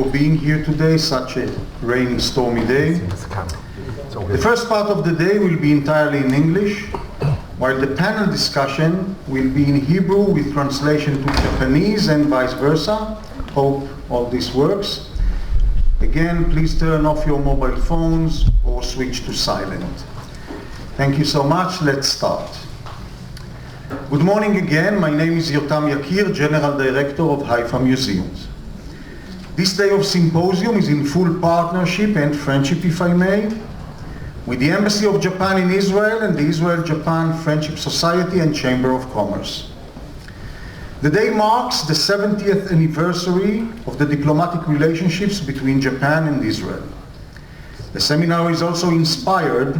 for being here today, such a rainy, stormy day. The first part of the day will be entirely in English, while the panel discussion will be in Hebrew with translation to Japanese and vice versa. Hope all this works. Again, please turn off your mobile phones or switch to silent. Thank you so much. Let's start. Good morning again. My name is Yotam Yakir, General Director of Haifa Museums. This day of symposium is in full partnership and friendship, if I may, with the Embassy of Japan in Israel and the Israel-Japan Friendship Society and Chamber of Commerce. The day marks the 70th anniversary of the diplomatic relationships between Japan and Israel. The seminar is also inspired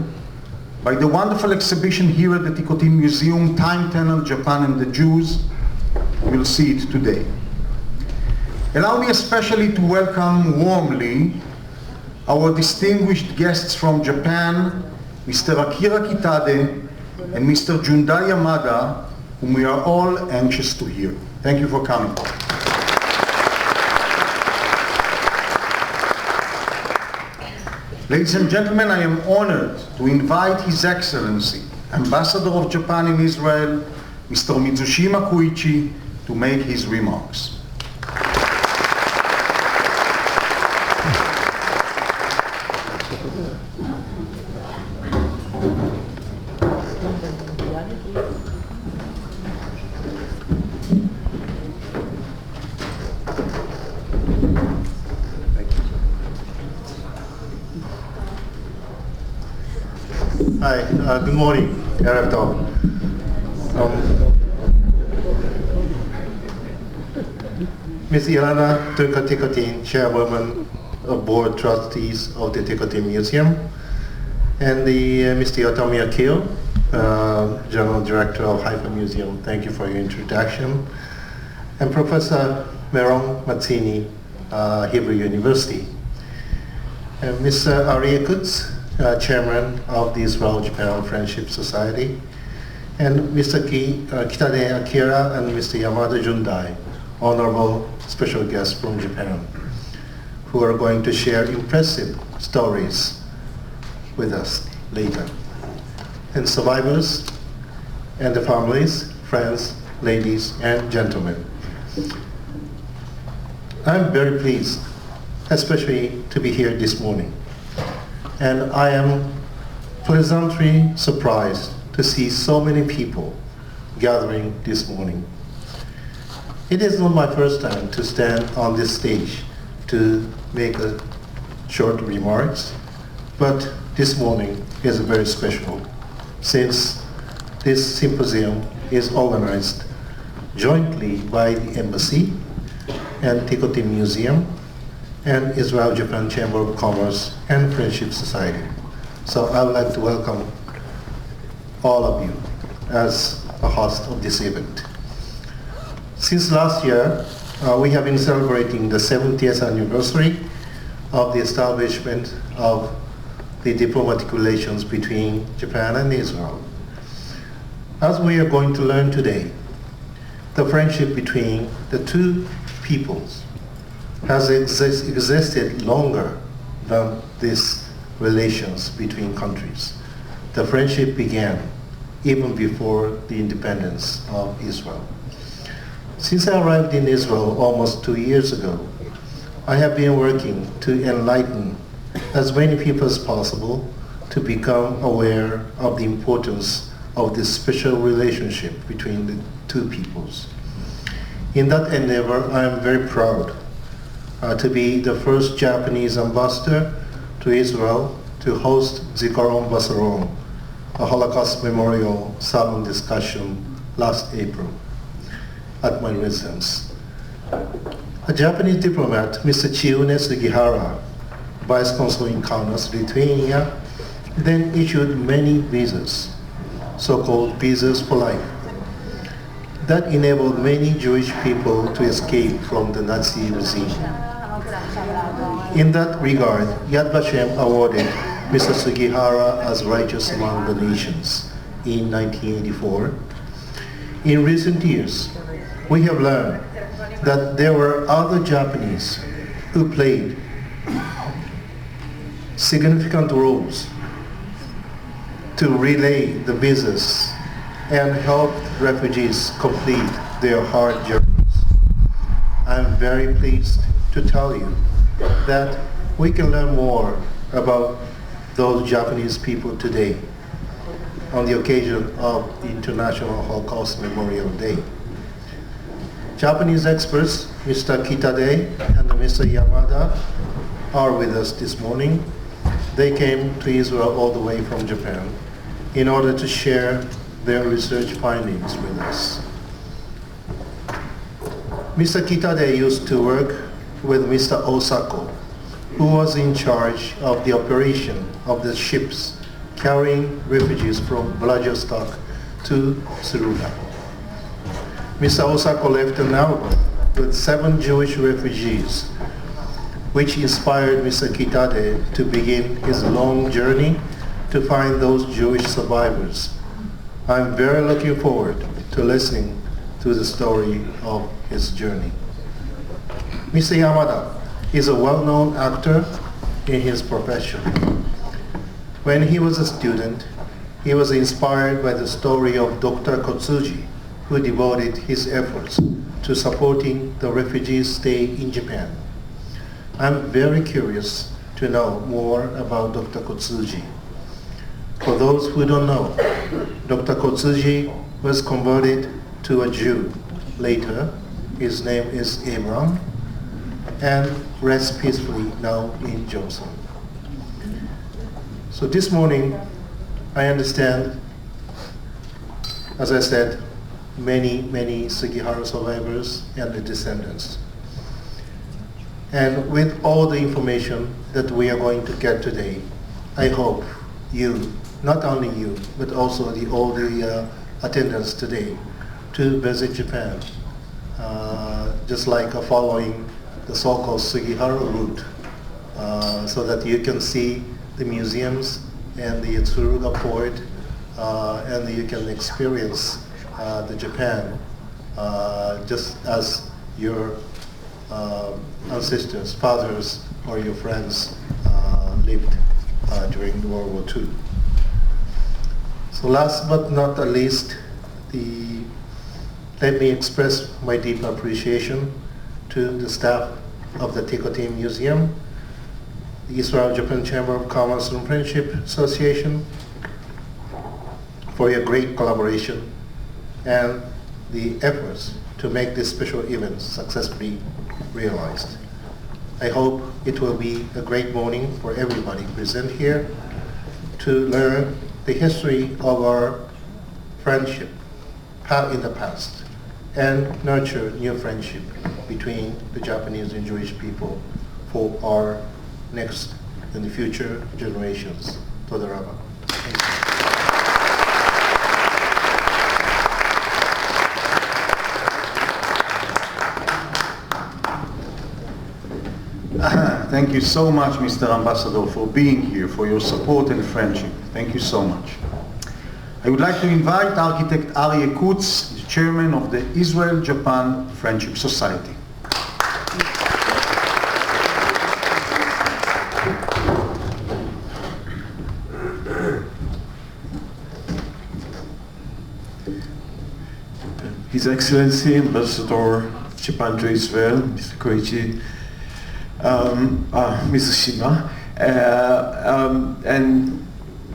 by the wonderful exhibition here at the Tikotin Museum, Time Tunnel, Japan and the Jews. You'll see it today. Allow me especially to welcome warmly our distinguished guests from Japan, Mr. Akira Kitade and Mr. Jundai Yamada, whom we are all anxious to hear. Thank you for coming. Ladies and gentlemen, I am honored to invite His Excellency, Ambassador of Japan in Israel, Mr. Mitsushima Koichi, to make his remarks. Hi, good morning, Erev Tov. Ms. Ilana Tikotin, Chairwoman of Board Trustees of the Tikotin Museum, and Mr. Yotam Yakir, General Director of Haifa Museum. Thank you for your introduction. And Professor Meron Mazzini, Hebrew University. And Mr. Aryeh Kutz, Chairman of the Israel-Japan Friendship Society, and Mr. Kitade Akira and Mr. Yamada Jundai, honorable special guests from Japan, who are going to share impressive stories with us later. And survivors, and the families, friends, ladies, and gentlemen. I'm very pleased, especially to be here this morning. And I am pleasantly surprised to see so many people gathering this morning. It is not my first time to stand on this stage to make a short remarks, but this morning is very special since this symposium is organized jointly by the Embassy and Tikotin Museum and Israel-Japan Chamber of Commerce and Friendship Society. So I would like to welcome all of you as a host of this event. Since last year, we have been celebrating the 70th anniversary of the establishment of the diplomatic relations between Japan and Israel. As we are going to learn today, the friendship between the two peoples has existed longer than these relations between countries. The friendship began even before the independence of Israel. Since I arrived in Israel almost 2 years ago, I have been working to enlighten as many people as possible to become aware of the importance of this special relationship between the two peoples. In that endeavor, I am very proud to be the first Japanese ambassador to Israel to host Zikaron Basaron, a Holocaust memorial salon discussion last April at my residence. A Japanese diplomat, Mr. Chiune Sugihara, Vice Consul in Kaunas, Lithuania, then issued many visas, so-called visas for life, that enabled many Jewish people to escape from the Nazi regime. In that regard, Yad Vashem awarded Mr. Sugihara as Righteous Among the Nations in 1984. In recent years, we have learned that there were other Japanese who played significant roles to relay the business and help refugees complete their hard journeys. I'm very pleased to tell you that we can learn more about those Japanese people today on the occasion of the International Holocaust Memorial Day. Japanese experts, Mr. Kitade and Mr. Yamada, are with us this morning. They came to Israel all the way from Japan in order to share their research findings with us. Mr. Kitade used to work with Mr. Osako, who was in charge of the operation of the ships carrying refugees from Vladivostok to Suruga. Mr. Osako left an album with 7 Jewish refugees, which inspired Mr. Kitade to begin his long journey to find those Jewish survivors. I'm very looking forward to listening to the story of his journey. Mr. Yamada is a well-known actor in his profession. When he was a student, he was inspired by the story of Dr. Kotsuji, who devoted his efforts to supporting the refugees' stay in Japan. I'm very curious to know more about Dr. Kotsuji. For those who don't know, Dr. Kotsuji was converted to a Jew. Later, his name is Abraham, and rests peacefully now in Jerusalem. So this morning, I understand, as I said, many Sugihara survivors and the descendants. And with all the information that we are going to get today, I hope you, not only you, but also all the attendants today, to visit Japan, just like following the so-called Sugihara route, so that you can see the museums and the Tsuruga port, and you can experience the Japan just as your ancestors, fathers, or your friends lived during World War II. So last but not the least, let me express my deep appreciation to the staff of the Tikotin Museum, the Israel-Japan Chamber of Commerce and Friendship Association, for your great collaboration and the efforts to make this special event successfully realized. I hope it will be a great morning for everybody present here to learn the history of our friendship in the past and nurture new friendship between the Japanese and Jewish people for our next and the future generations. Toda Rabba. Thank you so much, Mr. Ambassador, for being here, for your support and friendship. Thank you so much. I would like to invite architect Aryeh Kutz, the chairman of the Israel-Japan Friendship Society. His Excellency, Ambassador of Japan to Israel, Mr. Koichi, Mr. Shima, and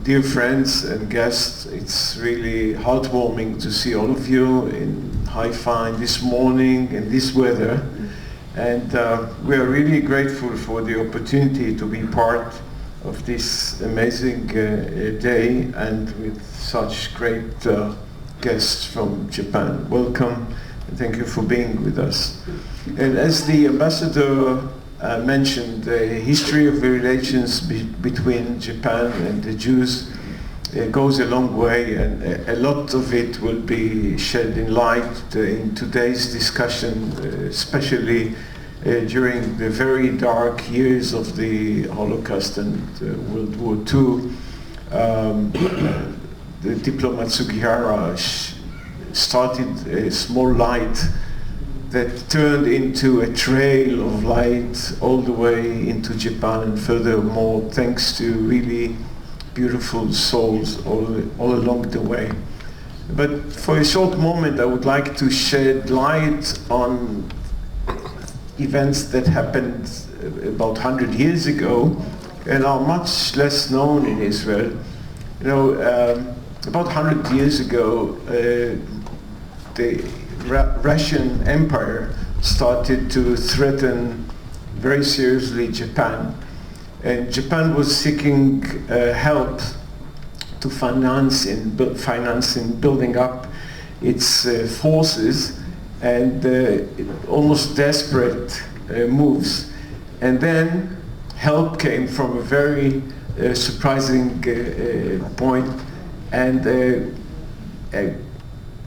dear friends and guests, it's really heartwarming to see all of you in Haifa this morning in this weather, and we are really grateful for the opportunity to be part of this amazing day and with such great guests from Japan. Welcome and thank you for being with us. And as the ambassador mentioned, the history of the relations between Japan and the Jews goes a long way, and a lot of it will be shed in light in today's discussion, especially during the very dark years of the Holocaust and World War II. The diplomat Sugihara started a small light that turned into a trail of light all the way into Japan and furthermore, thanks to really beautiful souls all along the way. But for a short moment, I would like to shed light on events that happened about 100 years ago and are much less known in Israel. You know, about 100 years ago, the Russian Empire started to threaten very seriously Japan. And Japan was seeking help to finance in building up its forces and almost desperate moves. And then help came from a very surprising point, and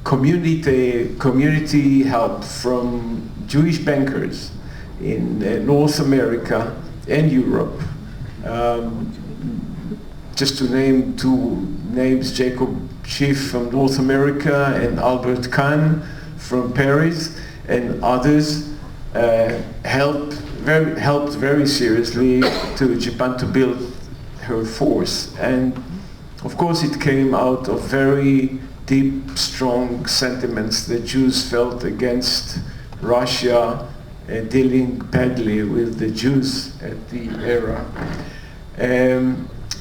community help from Jewish bankers in North America and Europe. Just to name two names, Jacob Schiff from North America and Albert Kahn from Paris, and others helped very seriously to Japan to build her force. And of course it came out of very deep, strong sentiments that Jews felt against Russia dealing badly with the Jews at the era.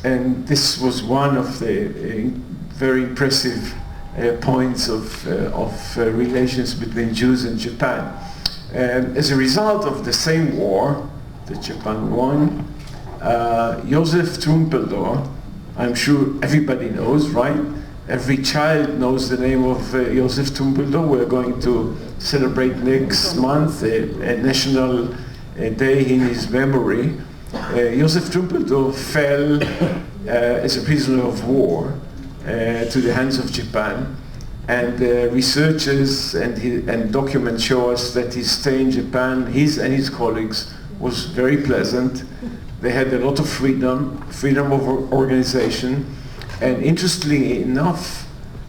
And this was one of the very impressive points of relations between Jews and Japan. As a result of the same war that Japan won, Joseph Trumpeldor, I'm sure everybody knows, right? Every child knows the name of Joseph Trumpeldor. We're going to celebrate next month a national day in his memory. Joseph Trumpeldor fell as a prisoner of war to the hands of Japan, and researchers and documents show us that his stay in Japan, his and his colleagues, was very pleasant. They had a lot of freedom of organization, and interestingly enough,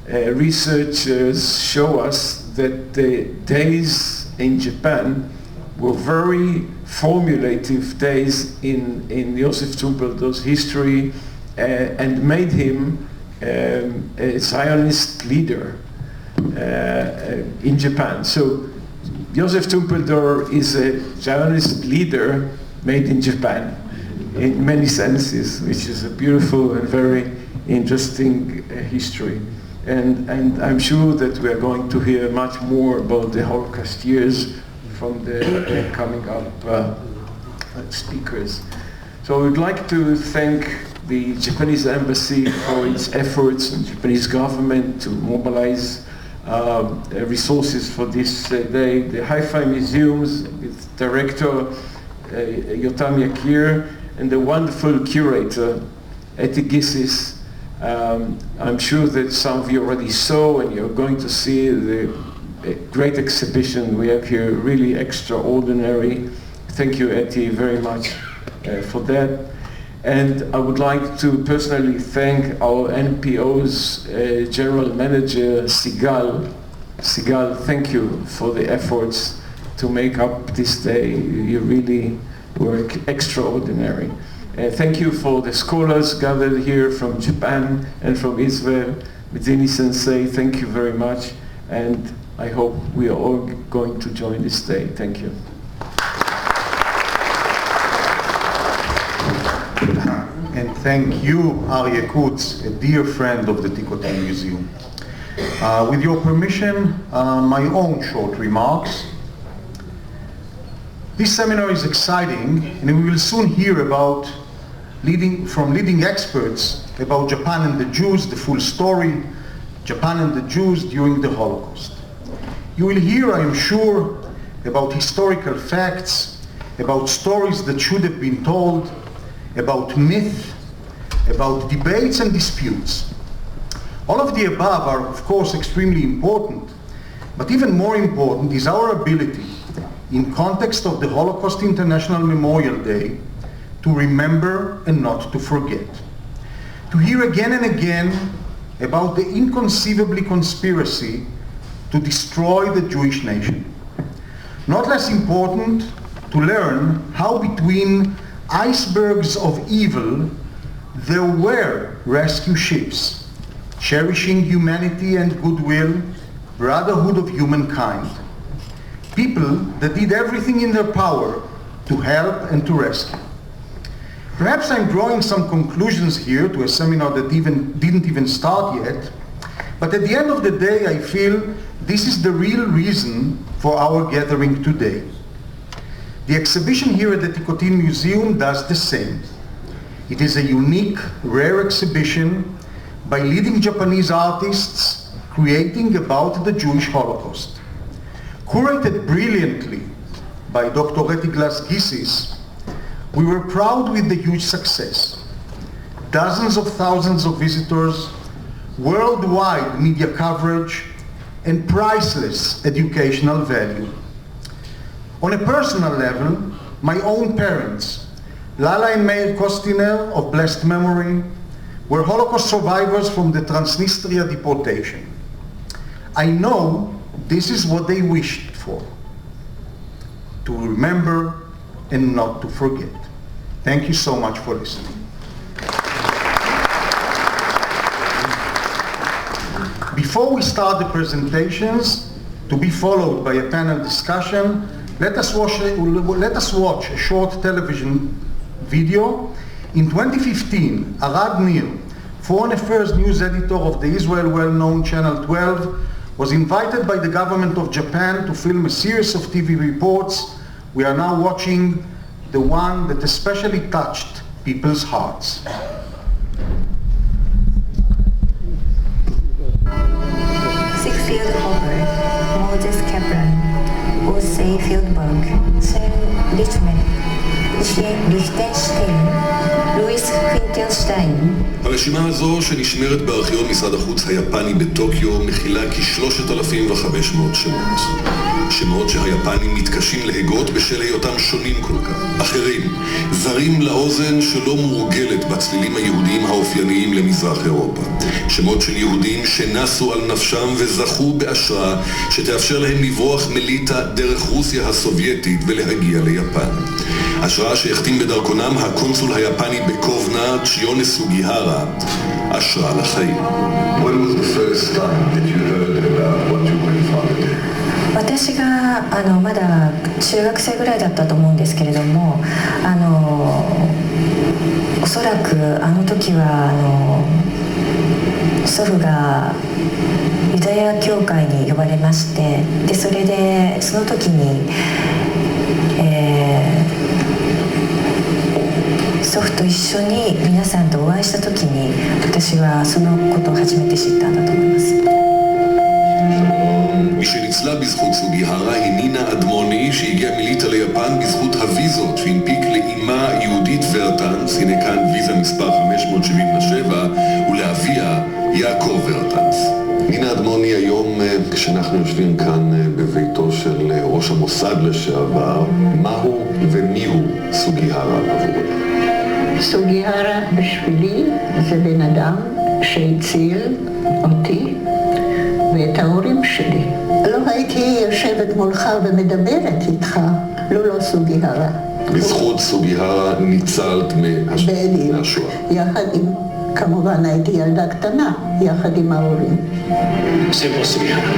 researchers show us that the days in Japan were very formulative days in Joseph Trumpeldor's history, and made him a Zionist leader in Japan. So Joseph Trumpeldor is a Zionist leader made in Japan in many senses, which is a beautiful and very interesting history. And I'm sure that we are going to hear much more about the Holocaust years from the coming up speakers. So I would like to thank the Japanese embassy for its efforts, and Japanese government to mobilize resources for this day. The Haifa Museums with director Yotam Yakir and the wonderful curator Eti Gissis. I'm sure that some of you already saw, and you're going to see the great exhibition we have here, really extraordinary. Thank you, Eti, very much for that. And I would like to personally thank our NPO's General Manager, Sigal. Sigal, thank you for the efforts to make up this day. You really were extraordinary. Thank you for the scholars gathered here from Japan and from Israel. Midzini Sensei, thank you very much. And I hope we are all going to join this day. Thank you. And thank you, Aryeh Kutz, a dear friend of the Tikotin Museum. With your permission, my own short remarks. This seminar is exciting, and we will soon hear about from leading experts about Japan and the Jews, the full story, Japan and the Jews during the Holocaust. You will hear, I am sure, about historical facts, about stories that should have been told, about myth, about debates and disputes. All of the above are, of course, extremely important, but even more important is our ability, in context of the Holocaust International Memorial Day, to remember and not to forget. To hear again and again about the inconceivable conspiracy to destroy the Jewish nation. Not less important to learn how between icebergs of evil there were rescue ships, cherishing humanity and goodwill, brotherhood of humankind. People that did everything in their power to help and to rescue. Perhaps I'm drawing some conclusions here to a seminar that didn't even start yet, but at the end of the day I feel this is the real reason for our gathering today. The exhibition here at the Tikotin Museum does the same. It is a unique, rare exhibition by leading Japanese artists creating about the Jewish Holocaust. Curated brilliantly by Dr. Glassman, we were proud with the huge success. Dozens of thousands of visitors, worldwide media coverage, and priceless educational value. On a personal level, my own parents, Lala and Meir Kostiner of blessed memory, were Holocaust survivors from the Transnistria deportation. I know this is what they wished for, to remember and not to forget. Thank you so much for listening. Before we start the presentations, to be followed by a panel discussion, let us watch a short television video. In 2015, Arad Nir, Foreign Affairs News Editor of the Israel well-known Channel 12, was invited by the government of Japan to film a series of TV reports. We are now watching the one that especially touched people's hearts. Six-field hopper, Moses Kaplan, Osei Fieldberg, Sven Lichtenstein, לואיס פינקלשטיין. הרשימה הזו שנשמרת בארכיון משרד החוץ היפני בטוקיו מכילה כ-3,500 שמות. שמות שהיפנים מתקשים להגות בשל היותם שונים כל כך. אחרים, זרים לאוזן שלא מורגלת בצלילים היהודיים האופייניים למזרח אירופה. שמות של יהודים שנסו על נפשם וזכו באשרה שתאפשר להם לברוח מליטה דרך רוסיה הסובייטית ולהגיע ליפן. אשרה שהחתים בדרכונם הקונסול היפני בקובנה, צ'יונס סוגיהרה, אשרה לחיים. When was the first time that you heard about what your grandfather did? 私がまだ中学生ぐらいだったと思うんですけれども、おそらくあの時は祖父がユダヤ教会に呼ばれまして、でそれでその時に、祖父と一緒に皆さんとお会いした時に私はそのことを初めて知ったんだと思います。מי שניצלה בזכות סוגיהרה היא נינה אדמוני שהגיעה מליטה ליפן בזכות הוויזות שהנפיק לאימה יהודית ורטנס, הנה כאן ויזה מספר 577, ולאביה יעקב ורטנס. נינה אדמוני, היום כשאנחנו יושבים כאן בביתו של ראש המוסד לשעבר, מהו ומיהו סוגיהרה עבורך? סוגיהרה בשבילי זה בן אדם שהציל אותי ואת ההורים שלי. לא הייתי יושבת מולך ומדברת איתך, לא סוגיהרה. בזכות סוגיהרה ניצלת מהשואה. יחד עם, כמובן הייתי ילדה קטנה, יחד עם ההורים. Simple סוגיהרה,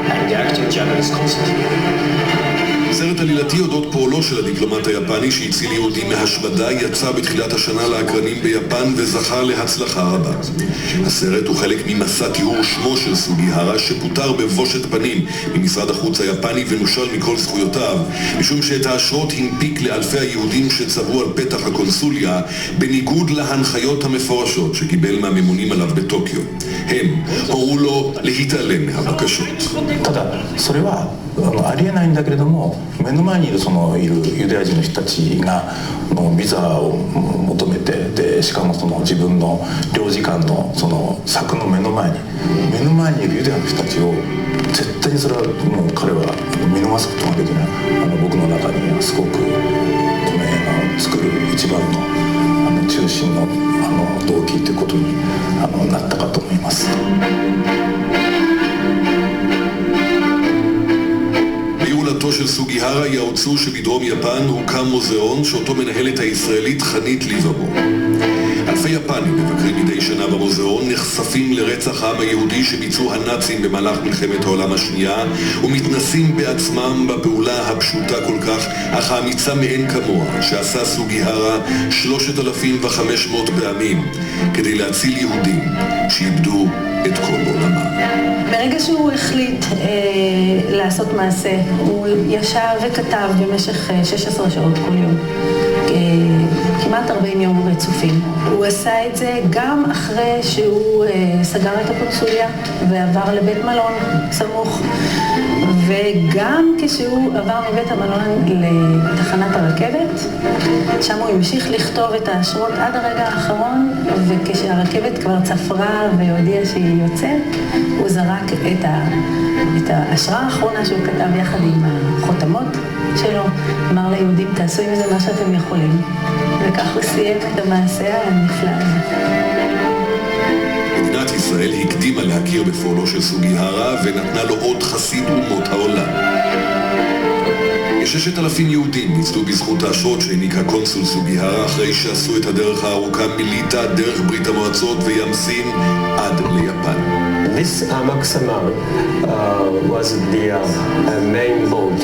and the acting Japanese concept. סרט עלילתי אודות פועלו של הדיפלומט היפני שהציל יהודים מהשמדה יצא בתחילת השנה לאקרנים ביפן וזכה להצלחה רבה. הסרט הוא חלק ממסע טיהור שמו של סוגיהרה שפוטר בבושת פנים ממשרד החוץ היפני ונושל מכל זכויותיו, משום שאת האשרות הנפיק לאלפי היהודים שצברו על פתח הקונסוליה בניגוד להנחיות המפורשות שקיבל מהממונים עליו בטוקיו. הם הורו לו להתעלם מהבקשות. תודה,それはありえないんだけれども、目の前にいるユダヤ人の人たちがビザを求めて、でしかも自分の領事館の柵の目の前にいるユダヤの人たちを絶対にそれはもう彼は見逃すことができない。僕の中にはすごくこの映画を作る一番の中心の動機ということになったかと思います。פעולתו של של סוגיהרה יאוצו שבדרום יפן הוקם מוזיאון שאותו מנהלת הישראלית חנית ליברמו. אלפי יפנים מבקרים מדי שנה במוזיאון, נחשפים לרצח העם היהודי שביצעו הנאצים במהלך מלחמת העולם השנייה ומתנסים בעצמם בפעולה הפשוטה כל כך אך האמיצה מאין כמוה שעשה סוגיהרה 3,500 פעמים כדי להציל יהודים שאיבדו את כל עולמם. ברגע שהוא החליט לעשות מעשה, הוא ישב וכתב במשך 16 שעות כל יום, כמעט 40 יום רצופים. הוא עשה את זה גם אחרי שהוא סגר את הקונסוליה ועבר לבית מלון סמוך, וגם כשהוא עבר מבית המלון לתחנת הרכבת, שם הוא המשיך לכתוב את האשרות עד הרגע האחרון, וכשהרכבת כבר צפרה והודיעה שהיא יוצאת, הוא זרק את האשרה האחרונה שהוא כתב יחד עם החותמות שלו, אמר ליהודים, תעשו עם זה מה שאתם יכולים, וכך הוא סיים את המעשה הנפלא הזה. מדינת ישראל הקדימה להכיר בפועלו של סוגיהרה ונתנה לו עוד חסיד אומות העולם. כ-6,000 יהודים ניצלו בזכות האשרות שהעניק הקונסול סוגיהרה אחרי שעשו את הדרך הארוכה מליטא דרך ברית המועצות וים סין עד ליפן. This Maxaman was the main boat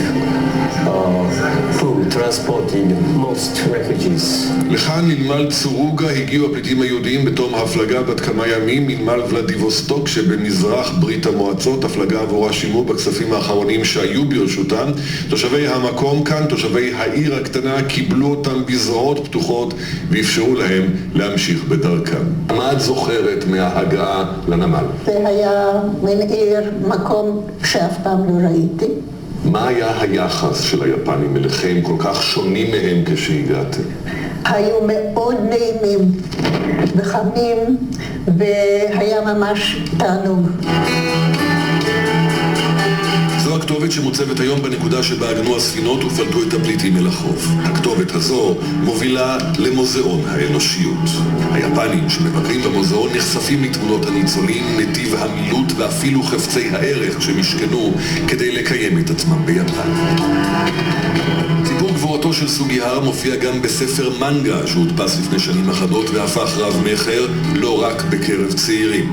who transported most refugees. לכאן לנמל צורוגה הגיעו הפליטים היהודים בתום הפלגה בת כמה ימים מנמל ולדיווסטוק שבמזרח ברית המועצות. הפלגה עבורה שימו בכספים האחרונים שהיו ברשותם. תושבי המקום כאן, תושבי העיר הקטנה, קיבלו אותם בזרועות פתוחות ואפשרו להם להמשיך בדרכם. מה את זוכרת מההגעה לנמל? זה היה מין עיר, מקום שאף פעם לא ראיתי. מה היה היחס של היפנים אליכם כל כך שונים מהם כשהגעתם? היו מאוד נעימים וחמים, והיה ממש תענוג. זו הכתובת שמוצבת היום בנקודה שבה עגנו הספינות ופלטו את הפליטים אל החוף. הכתובת הזו מובילה למוזיאון האנושיות. היפנים שמבקרים במוזיאון נחשפים לתמונות הניצולים, נתיב המילוט ואפילו חפצי הערך שמשכנו כדי לקיים את עצמם ביפן. סיפור גבורתו של סוגיהרה מופיע גם בספר מנגה שהודפס לפני שנים אחדות והפך רב מחר לא רק בקרב צעירים.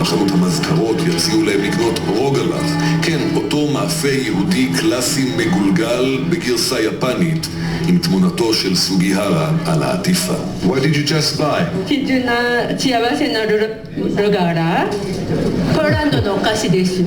בחנות המזכרות יציעו להם לקנות רוגלח, כן, אותו מאפה יהודי קלאסי מגולגל בגרסה יפנית עם תמונתו של סוגיהרה על העטיפה. What did you just buy? 幸せなルガラポーランドのお菓子です。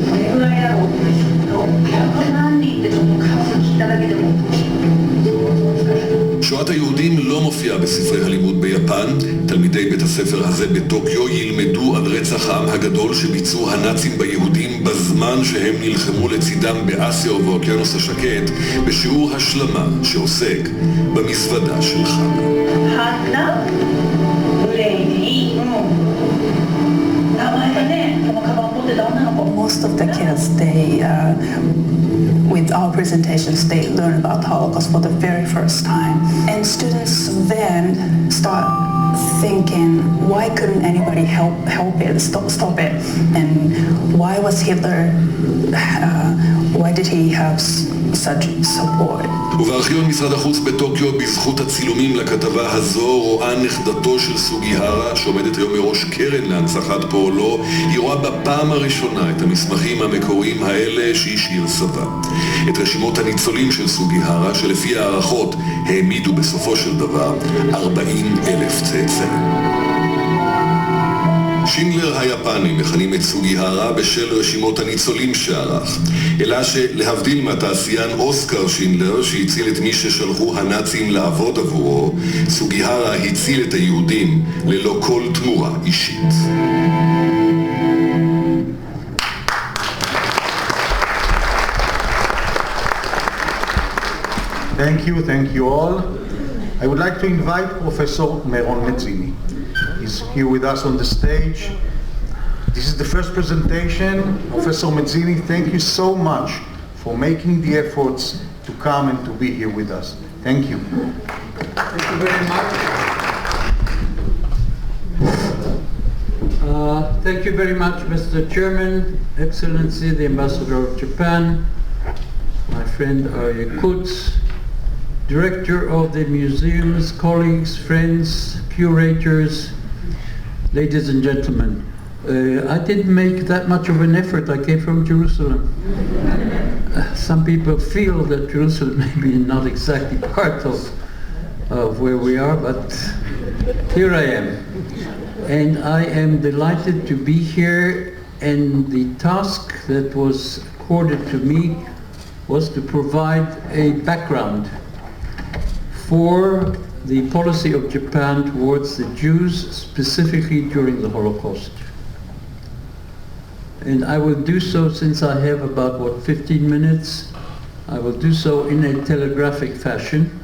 שואת היהודים לא מופיעה בספרי הלימוד ביפן. תלמידי בית הספר הזה בטוקיו ילמדו על רצח העם הגדול שביצעו הנאצים ביהודים בזמן שהם נלחמו לצידם באסיה ובאוקיינוס השקט בשיעור השלמה שעוסק במזוודה של חנה. Most of the kids, with our presentations, they learn about the Holocaust for the very first time. And students then start thinking, why couldn't anybody help it, stop it? And why was Hitler, why did he have such support? ובארכיון משרד החוץ בטוקיו בזכות הצילומים לכתבה הזו רואה נכדתו של סוגיהרה שעומדת היום מראש קרן להנצחת פועלו. היא רואה בפעם הראשונה את המסמכים המקוריים האלה שהשאיר סבה. את רשימות הניצולים של סוגיהרה שלפי הערכות העמידו בסופו של דבר 40,000 צאצאים. שינדלר היפני מכנים את סוגיהרה בשל רשימות הניצולים שערך, אלא שלהבדיל מהתעשיין אוסקר שינדלר שהציל את מי ששלחו הנאצים לעבוד עבורו, סוגיהרה הציל את היהודים ללא כל תמורה אישית. Thank you all. I would like to invite Professor Meron Mezzini. He's here with us on the stage. This is the first presentation. Professor Mezzini, thank you so much for making the efforts to come and to be here with us. Thank you. Thank you very much. Thank you very much, Mr. Chairman, Excellency, the Ambassador of Japan, my friend Aryeh Kutz, director of the museums, colleagues, friends, curators, ladies and gentlemen. I didn't make that much of an effort. I came from Jerusalem. Some people feel that Jerusalem may be not exactly part of where we are, but here I am. And I am delighted to be here, and the task that was accorded to me was to provide a background for the policy of Japan towards the Jews, specifically during the Holocaust. And I will do so, since I have about, 15 minutes, I will do so in a telegraphic fashion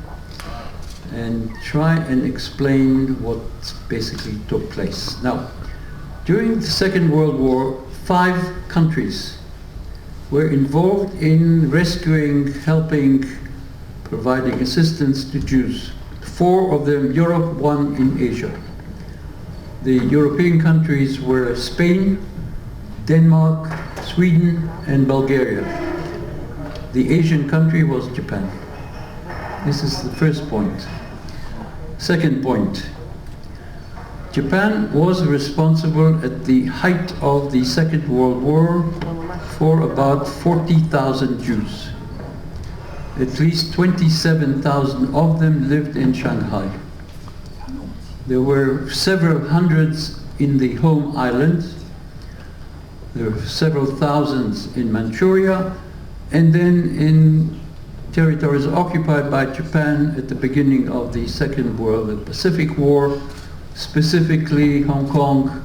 and try and explain what basically took place. Now, during the Second World War, 5 countries were involved in rescuing, helping, providing assistance to Jews. 4 of them Europe, 1 in Asia. The European countries were Spain, Denmark, Sweden, and Bulgaria. The Asian country was Japan. This is the first point. Second point, Japan was responsible at the height of the Second World War for about 40,000 Jews. At least 27,000 of them lived in Shanghai. There were several hundreds in the home islands. There were several thousands in Manchuria, and then in territories occupied by Japan at the beginning of the Second World, the Pacific War, specifically Hong Kong,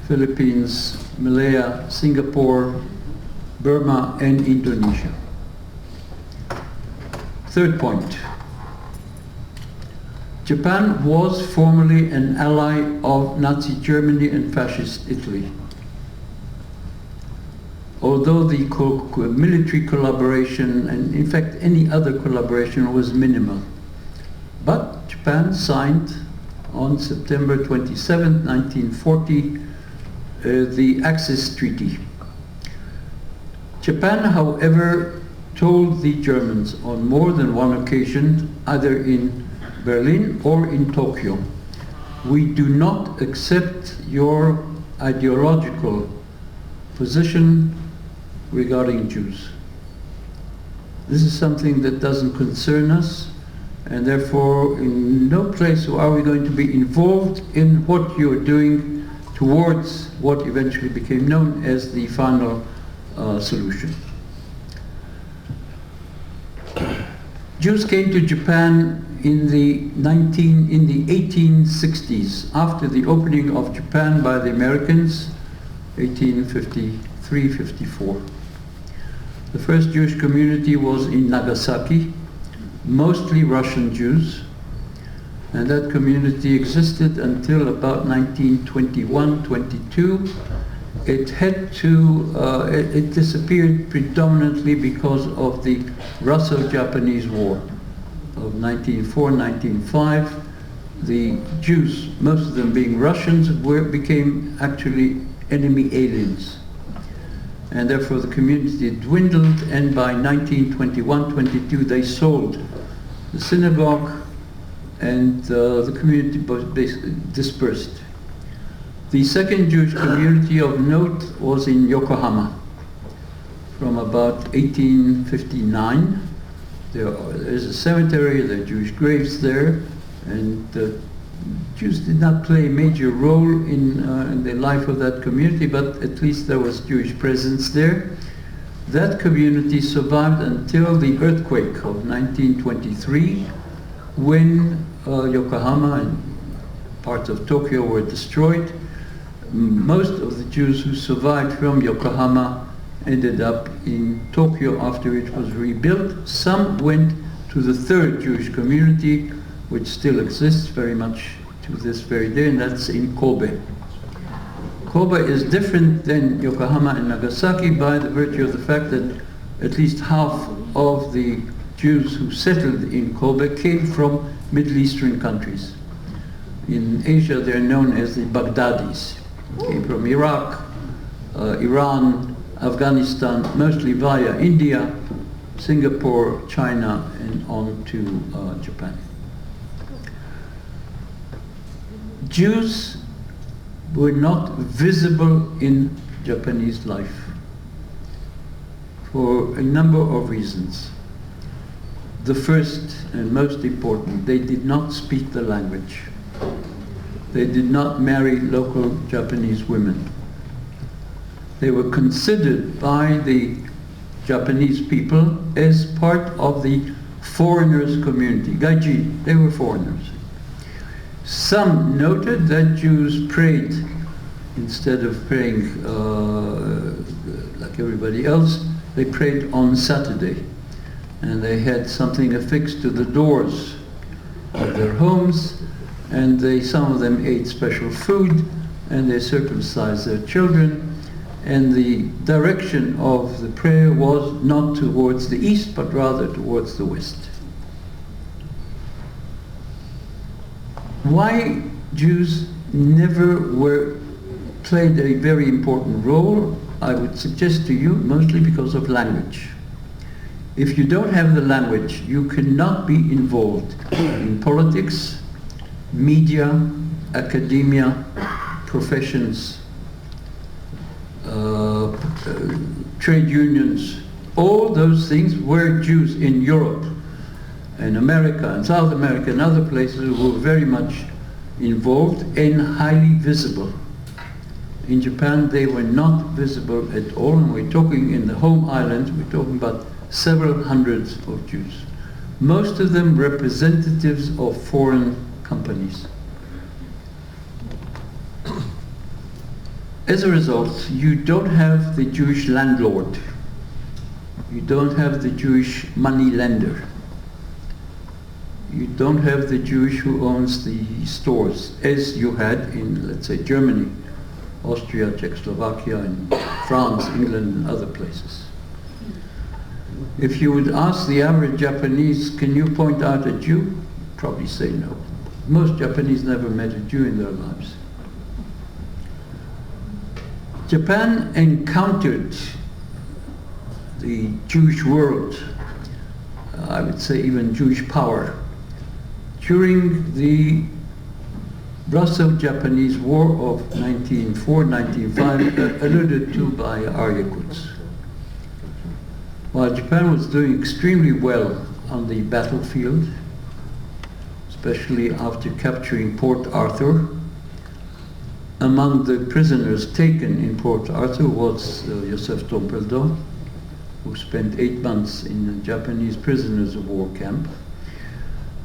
Philippines, Malaya, Singapore, Burma, and Indonesia. Third point, Japan was formerly an ally of Nazi Germany and Fascist Italy. Although the military collaboration, and in fact any other collaboration, was minimal. But Japan signed on September 27, 1940, the Axis Treaty. Japan, however, told the Germans on more than one occasion, either in Berlin or in Tokyo, we do not accept your ideological position regarding Jews. This is something that doesn't concern us, and therefore in no place are we going to be involved in what you're doing towards what eventually became known as the final solution. Jews came to Japan in the 1860s, after the opening of Japan by the Americans, 1853-54. The first Jewish community was in Nagasaki, mostly Russian Jews, and that community existed until about 1921-22. It had to, it disappeared predominantly because of the Russo-Japanese War of 1904-1905. The Jews, most of them being Russians, became actually enemy aliens. And therefore the community dwindled, and by 1921-22 they sold the synagogue, and the community basically dispersed. The second Jewish community of note was in Yokohama from about 1859. There's a cemetery, there are Jewish graves there, and Jews did not play a major role in the life of that community, but at least there was Jewish presence there. That community survived until the earthquake of 1923, when Yokohama and parts of Tokyo were destroyed. Most of the Jews who survived from Yokohama ended up in Tokyo after it was rebuilt. Some went to the third Jewish community, which still exists very much to this very day, and that's in Kobe. Kobe is different than Yokohama and Nagasaki by the virtue of the fact that at least half of the Jews who settled in Kobe came from Middle Eastern countries. In Asia, they're known as the Baghdadis. Came from Iraq, Iran, Afghanistan, mostly via India, Singapore, China, and on to Japan. Jews were not visible in Japanese life for a number of reasons. The first and most important, they did not speak the language. They did not marry local Japanese women. They were considered by the Japanese people as part of the foreigners community. Gaiji, they were foreigners. Some noted that Jews prayed, instead of praying like everybody else, they prayed on Saturday. And they had something affixed to the doors of their homes, and some of them ate special food, and they circumcised their children, and the direction of the prayer was not towards the east, but rather towards the west. Why Jews never played a very important role, I would suggest to you, mostly because of language. If you don't have the language, you cannot be involved in politics, media, academia, professions, trade unions. All those things where Jews in Europe and America and South America and other places were very much involved and highly visible. In Japan, they were not visible at all, and we're talking in the home island, we're talking about several hundreds of Jews. Most of them representatives of foreign companies. As a result, you don't have the Jewish landlord. You don't have the Jewish money lender. You don't have the Jewish who owns the stores, as you had in, let's say, Germany, Austria, Czechoslovakia, and France, England, and other places. If you would ask the average Japanese, can you point out a Jew? Probably say no. Most Japanese never met a Jew in their lives. Japan encountered the Jewish world, I would say even Jewish power, during the Russo-Japanese War of 1904-1905, alluded to by Aryakuts. While Japan was doing extremely well on the battlefield, especially after capturing Port Arthur, among the prisoners taken in Port Arthur was Joseph Tompeldor, who spent 8 months in a Japanese prisoners of war camp.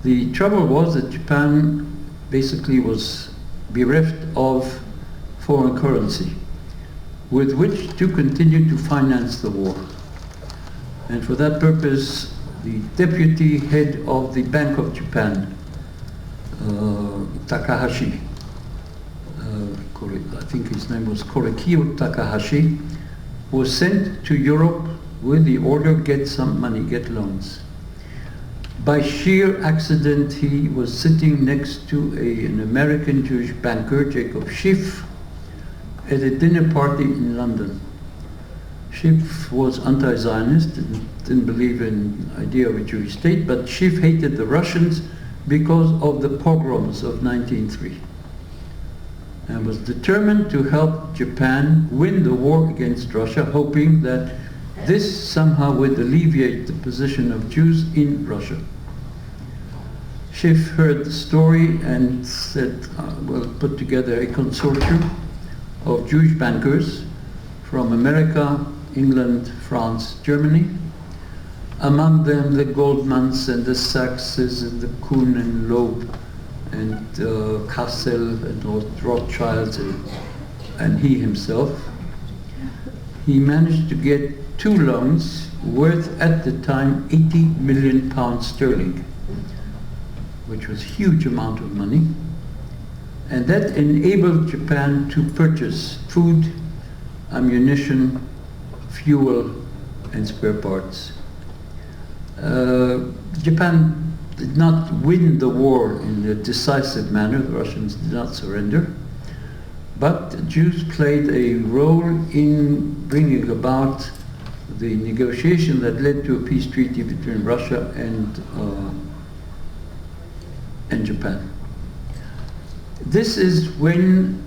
The trouble was that Japan basically was bereft of foreign currency with which to continue to finance the war. And for that purpose, the deputy head of the Bank of Japan, Takahashi, I think his name was Korekiyo Takahashi, was sent to Europe with the order, get some money, get loans. By sheer accident, he was sitting next to an American Jewish banker, Jacob Schiff, at a dinner party in London. Schiff was anti-Zionist, didn't believe in the idea of a Jewish state, but Schiff hated the Russians because of the pogroms of 1903. And was determined to help Japan win the war against Russia, hoping that this somehow would alleviate the position of Jews in Russia. Schiff heard the story and said, we'll put together a consortium of Jewish bankers from America, England, France, Germany. Among them the Goldmans and the Sachses and the Kuhn and Loeb and Kassel and Rothschilds and he himself. He managed to get 2 loans worth at the time 80 million pounds sterling, which was a huge amount of money. And that enabled Japan to purchase food, ammunition, fuel, and spare parts. Japan did not win the war in a decisive manner. The Russians did not surrender. But the Jews played a role in bringing about the negotiation that led to a peace treaty between Russia and Japan. This is when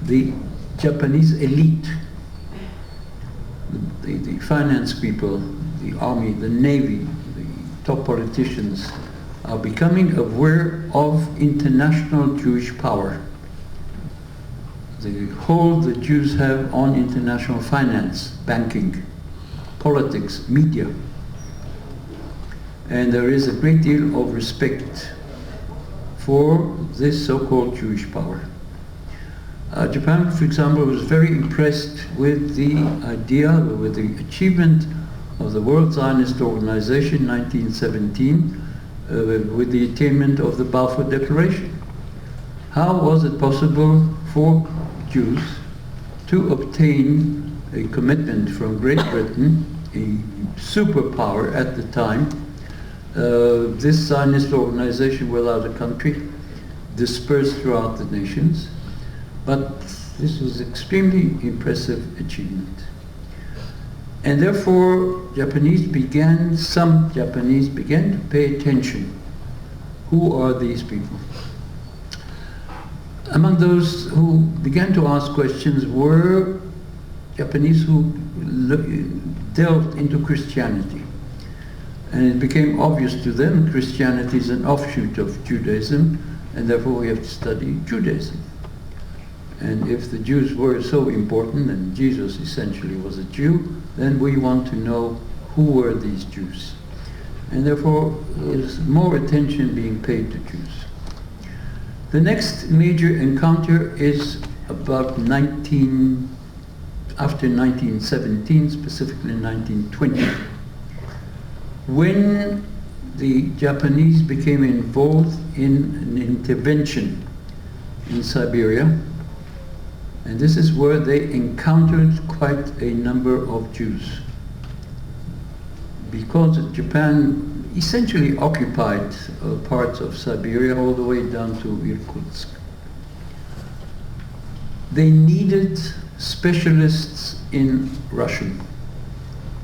the Japanese elite, the finance people, the army, the navy, the top politicians, are becoming aware of international Jewish power, the hold the Jews have on international finance, banking, politics, media. And there is a great deal of respect for this so-called Jewish power. Japan, for example, was very impressed with the idea, with the achievement of the World Zionist Organization in 1917, with the attainment of the Balfour Declaration. How was it possible for Jews to obtain a commitment from Great Britain, a superpower at the time, this Zionist organization without a country, dispersed throughout the nations? But this was extremely impressive achievement. And therefore, some Japanese began to pay attention. Who are these people? Among those who began to ask questions were Japanese who delved into Christianity. And it became obvious to them Christianity is an offshoot of Judaism, and therefore we have to study Judaism. And if the Jews were so important, and Jesus essentially was a Jew, then we want to know who were these Jews. And therefore, there's more attention being paid to Jews. The next major encounter is about after 1917, specifically in 1920, when the Japanese became involved in an intervention in Siberia. And this is where they encountered quite a number of Jews, because Japan essentially occupied parts of Siberia all the way down to Irkutsk. They needed specialists in Russian,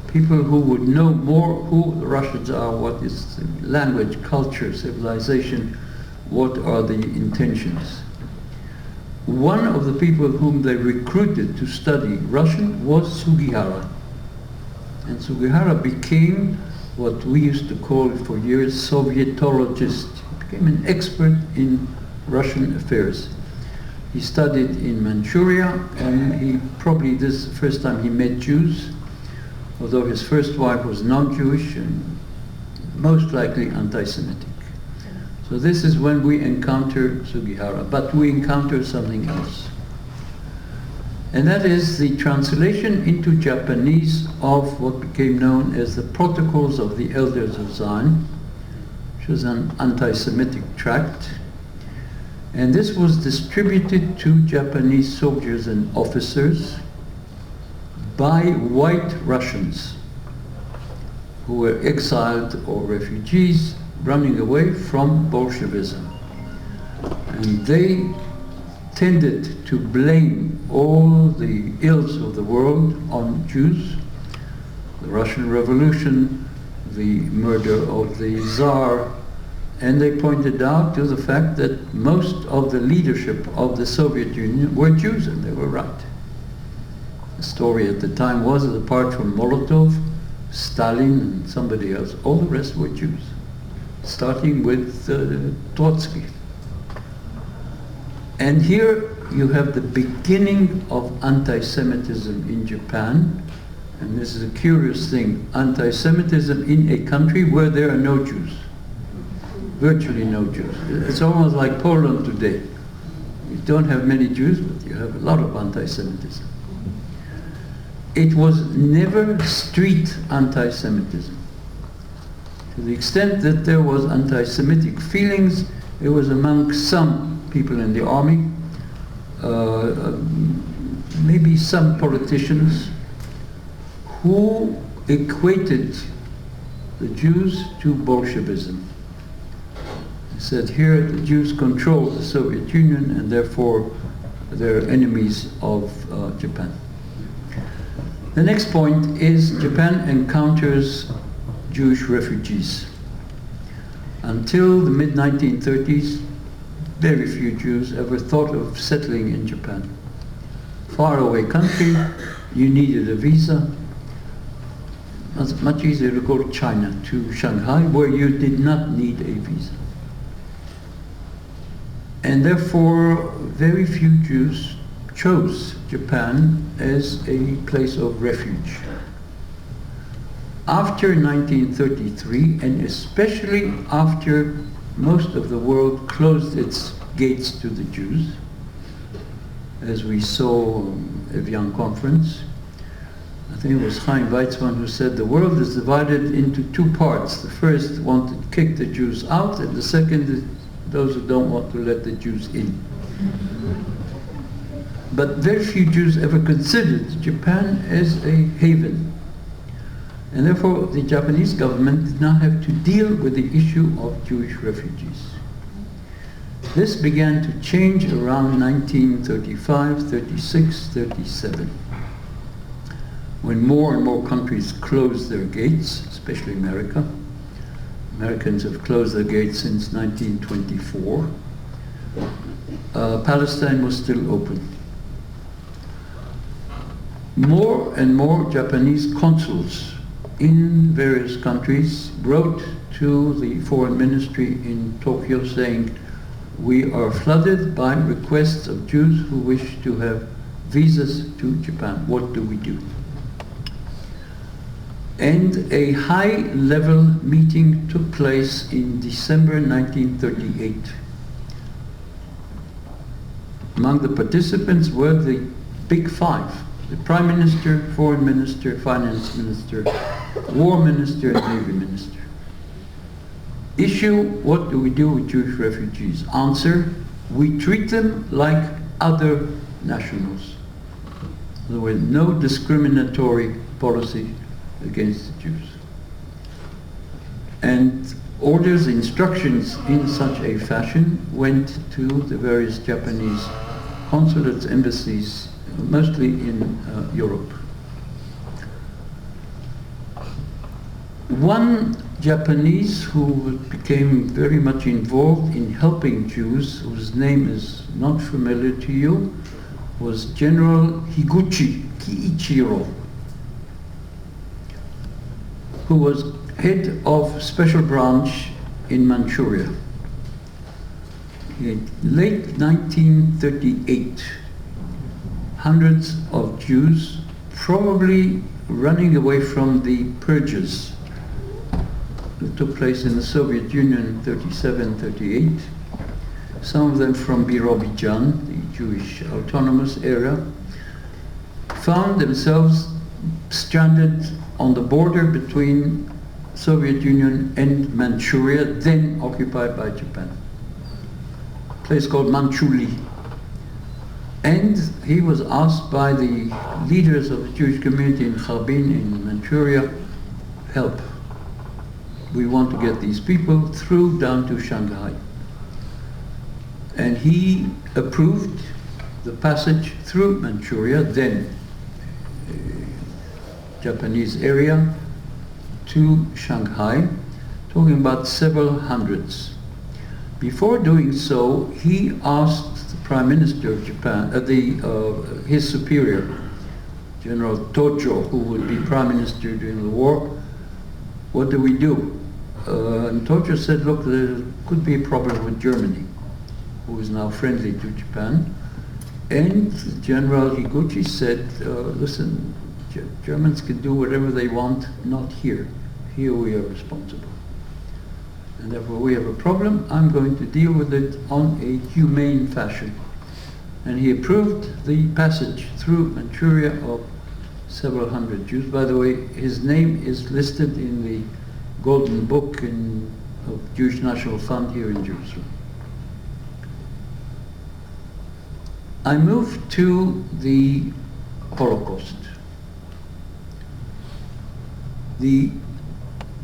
people who would know more who the Russians are, what is the language, culture, civilization, what are the intentions. One of the people whom they recruited to study Russian was Sugihara. And Sugihara became what we used to call for years Sovietologist. He became an expert in Russian affairs. He studied in Manchuria, and he probably, this is the first time he met Jews, although his first wife was non-Jewish and most likely anti-Semitic. So this is when we encounter Sugihara, but we encounter something else. And that is the translation into Japanese of what became known as the Protocols of the Elders of Zion, which was an anti-Semitic tract. And this was distributed to Japanese soldiers and officers by white Russians who were exiled or refugees running away from Bolshevism. And they tended to blame all the ills of the world on Jews, the Russian Revolution, the murder of the Tsar, and they pointed out to the fact that most of the leadership of the Soviet Union were Jews, and they were right. The story at the time was that apart from Molotov, Stalin and somebody else, all the rest were Jews, starting with Trotsky. And here you have the beginning of anti-Semitism in Japan, and this is a curious thing, anti-Semitism in a country where there are no Jews, virtually no Jews. It's almost like Poland today. You don't have many Jews, but you have a lot of anti-Semitism. It was never street anti-Semitism. To the extent that there was anti-Semitic feelings, it was among some people in the army, maybe some politicians who equated the Jews to Bolshevism. They said here the Jews control the Soviet Union and therefore they're enemies of Japan. The next point is Japan encounters Jewish refugees. Until the mid-1930s, very few Jews ever thought of settling in Japan. Faraway country, you needed a visa. It was much easier to go to China, to Shanghai, where you did not need a visa. And therefore, very few Jews chose Japan as a place of refuge. After 1933, and especially after most of the world closed its gates to the Jews, as we saw at Evian conference, I think it was Chaim Weizmann who said the world is divided into two parts. The first want to kick the Jews out, and the second is those who don't want to let the Jews in. But very few Jews ever considered Japan as a haven. And therefore, the Japanese government did not have to deal with the issue of Jewish refugees. This began to change around 1935, 36, 37, when more and more countries closed their gates, especially America. Americans have closed their gates since 1924. Palestine was still open. More and more Japanese consuls in various countries wrote to the foreign ministry in Tokyo saying, we are flooded by requests of Jews who wish to have visas to Japan. What do we do? And a high-level meeting took place in December 1938. Among the participants were the big five: the Prime Minister, Foreign Minister, Finance Minister, War Minister, and Navy Minister. Issue: what do we do with Jewish refugees? Answer: we treat them like other nationals. There was no discriminatory policy against the Jews. And orders, instructions in such a fashion went to the various Japanese consulates, embassies, mostly in Europe. One Japanese who became very much involved in helping Jews, whose name is not familiar to you, was General Higuchi Kiichiro, who was head of special branch in Manchuria. In late 1938, hundreds of Jews, probably running away from the purges that took place in the Soviet Union in 37, 38, some of them from Birobidzhan, the Jewish autonomous area, found themselves stranded on the border between Soviet Union and Manchuria, then occupied by Japan. A place called Manchuli. And he was asked by the leaders of the Jewish community in Harbin in Manchuria, help. We want to get these people through down to Shanghai. And he approved the passage through Manchuria, then Japanese area, to Shanghai, talking about several hundreds. Before doing so, he asked the Prime Minister of Japan, his superior, General Tojo, who would be Prime Minister during the war, what do we do? And Tojo said, look, there could be a problem with Germany, who is now friendly to Japan. And General Higuchi said, listen, Germans can do whatever they want, not here. Here we are responsible. And therefore we have a problem. I'm going to deal with it on a humane fashion. And he approved the passage through Manchuria of several hundred Jews. By the way, his name is listed in the Golden Book of Jewish National Fund here in Jerusalem. I moved to the Holocaust. The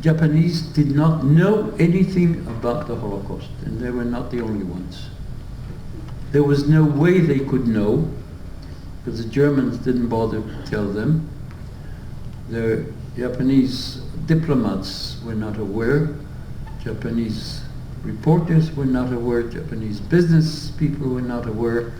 Japanese did not know anything about the Holocaust, and they were not the only ones. There was no way they could know, because the Germans didn't bother to tell them. The Japanese diplomats were not aware, Japanese reporters were not aware, Japanese business people were not aware.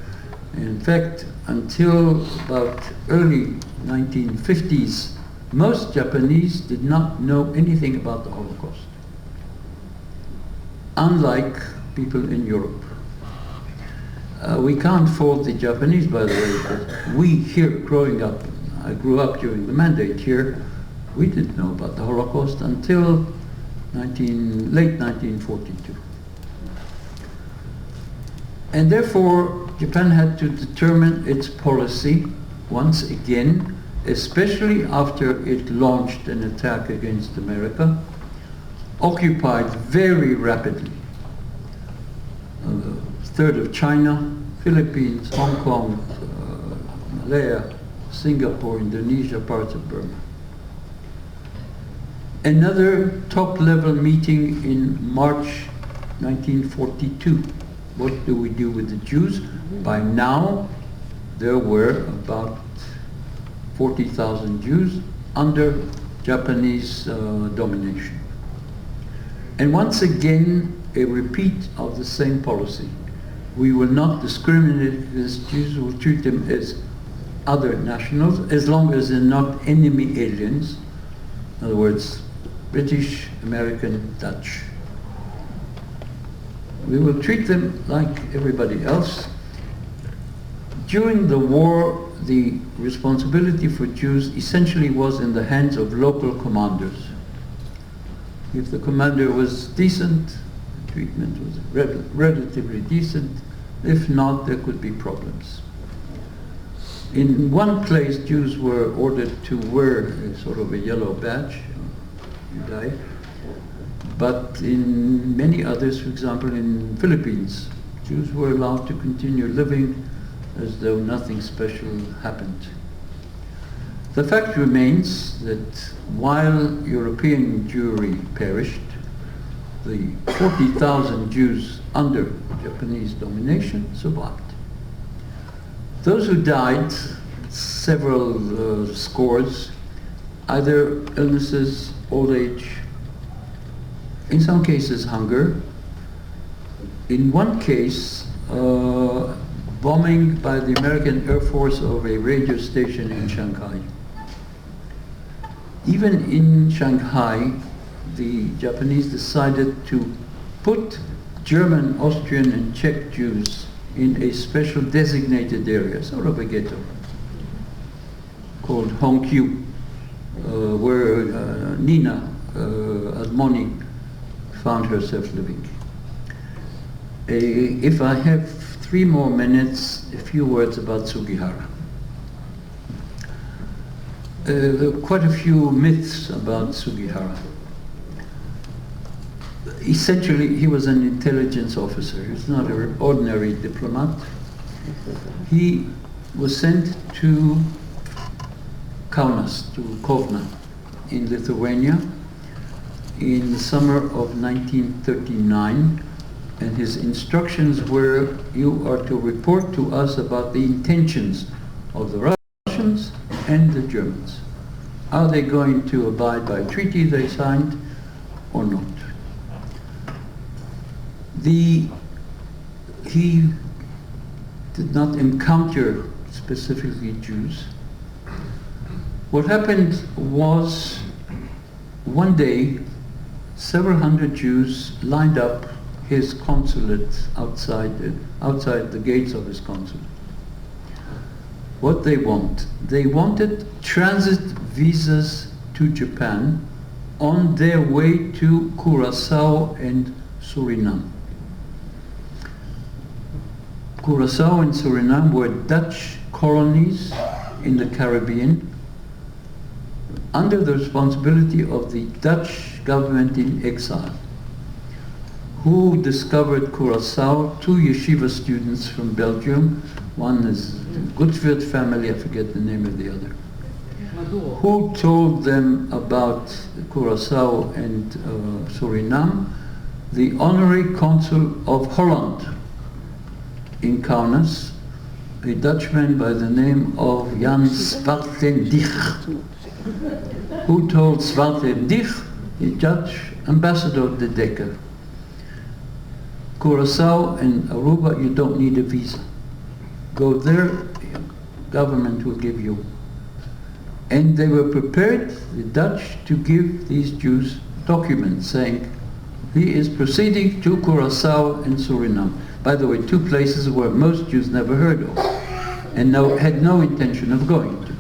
In fact, until about early 1950s, most Japanese did not know anything about the Holocaust, unlike people in Europe. We can't fault the Japanese, by the way, but we here growing up, I grew up during the Mandate here, we didn't know about the Holocaust until late 1942. And therefore, Japan had to determine its policy once again, especially after it launched an attack against America, occupied very rapidly a third of China, Philippines, Hong Kong, Malaya, Singapore, Indonesia, parts of Burma. Another top-level meeting in March 1942. What do we do with the Jews? By now, there were about 40,000 Jews under Japanese domination. And once again, a repeat of the same policy. We will not discriminate against Jews, we'll treat them as other nationals, as long as they're not enemy aliens. In other words, British, American, Dutch. We will treat them like everybody else. During the war, the responsibility for Jews essentially was in the hands of local commanders. If the commander was decent, the treatment was relatively decent. If not, there could be problems. In one place, Jews were ordered to wear a sort of a yellow badge, you die. But in many others, for example in Philippines, Jews were allowed to continue living as though nothing special happened. The fact remains that while European Jewry perished, the 40,000 Jews under Japanese domination survived. Those who died, several scores, either illnesses, old age, in some cases hunger, in one case bombing by the American Air Force of a radio station in Shanghai. Even in Shanghai, the Japanese decided to put German, Austrian and Czech Jews in a special designated area, sort of a ghetto, called Hongqiu, where Nina Admoni found herself living. If I have 3 more minutes, a few words about Sugihara. There are quite a few myths about Sugihara. Essentially, he was an intelligence officer. He was not an ordinary diplomat. He was sent to Kaunas, to Kovna, in Lithuania, in the summer of 1939, and his instructions were, you are to report to us about the intentions of the Russians and the Germans. Are they going to abide by a treaty they signed or not? He did not encounter specifically Jews. What happened was, one day, several hundred Jews lined up his consulate outside the gates of his consulate. What they want? They wanted transit visas to Japan on their way to Curaçao and Suriname. Curaçao and Suriname were Dutch colonies in the Caribbean under the responsibility of the Dutch government in exile, who discovered Curaçao. 2 yeshiva students from Belgium, one is the Gutswert family, I forget the name of the other, who told them about Curaçao and Suriname. The honorary consul of Holland in Kaunas, a Dutchman by the name of Jan Zwartendijk. who told Svante Dich, the Dutch ambassador de Dekker, Curacao and Aruba, you don't need a visa. Go there, the government will give you. And they were prepared, the Dutch, to give these Jews documents saying, he is proceeding to Curacao and Suriname. By the way, two places where most Jews never heard of and had no intention of going to.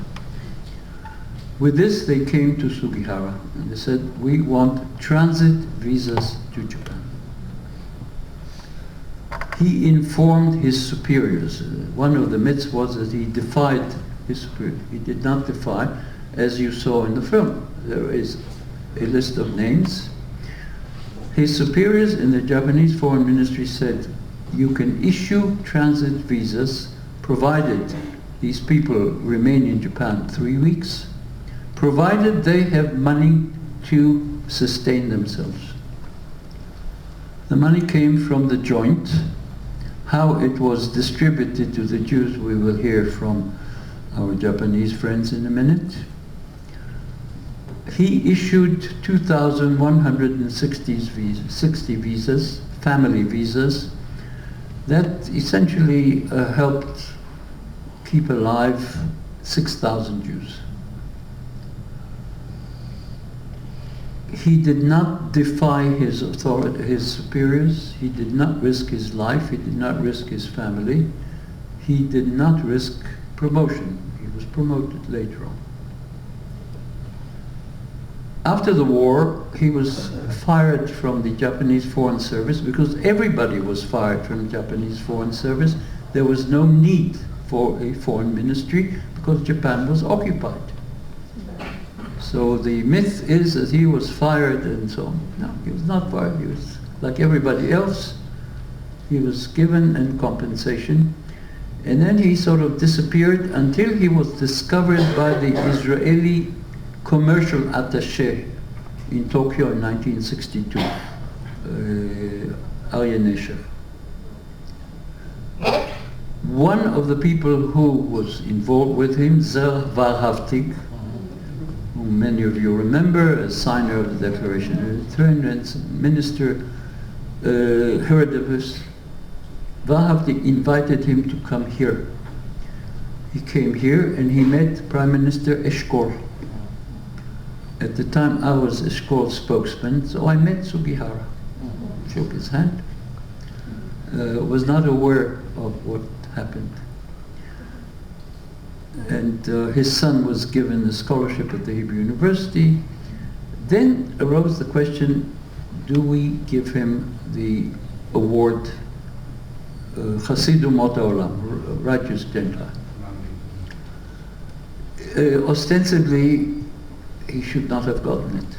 With this, they came to Sugihara and they said, we want transit visas to Japan. He informed his superiors. One of the myths was that he defied his superiors. He did not defy, as you saw in the film. There is a list of names. His superiors in the Japanese Foreign Ministry said, you can issue transit visas provided these people remain in Japan 3 weeks, provided they have money to sustain themselves. The money came from the joint. How it was distributed to the Jews, we will hear from our Japanese friends in a minute. He issued 2,160 visas, family visas, that essentially helped keep alive 6,000 Jews. He did not defy his authority, his superiors. He did not risk his life. He did not risk his family. He did not risk promotion. He was promoted later on. After the war, he was fired from the Japanese Foreign Service because everybody was fired from the Japanese Foreign Service. There was no need for a foreign ministry because Japan was occupied. So the myth is that he was fired and so on. No, he was not fired. He was like everybody else. He was given in compensation. And then he sort of disappeared until he was discovered by the Israeli commercial attaché in Tokyo in 1962, Aryeh Nesher. One of the people who was involved with him, Zer Varhavtig, whom many of you remember as signer of the Declaration of Independence, Minister Herodovus, Varhavtig invited him to come here. He came here and he met Prime Minister Eshkol. At the time I was Eshkol's spokesman, so I met Sugihara, shook his hand, was not aware of what happened. And his son was given a scholarship at the Hebrew University. Then arose the question, do we give him the award Chassidu Mot HaOlam, Righteous Gentile? Ostensibly, he should not have gotten it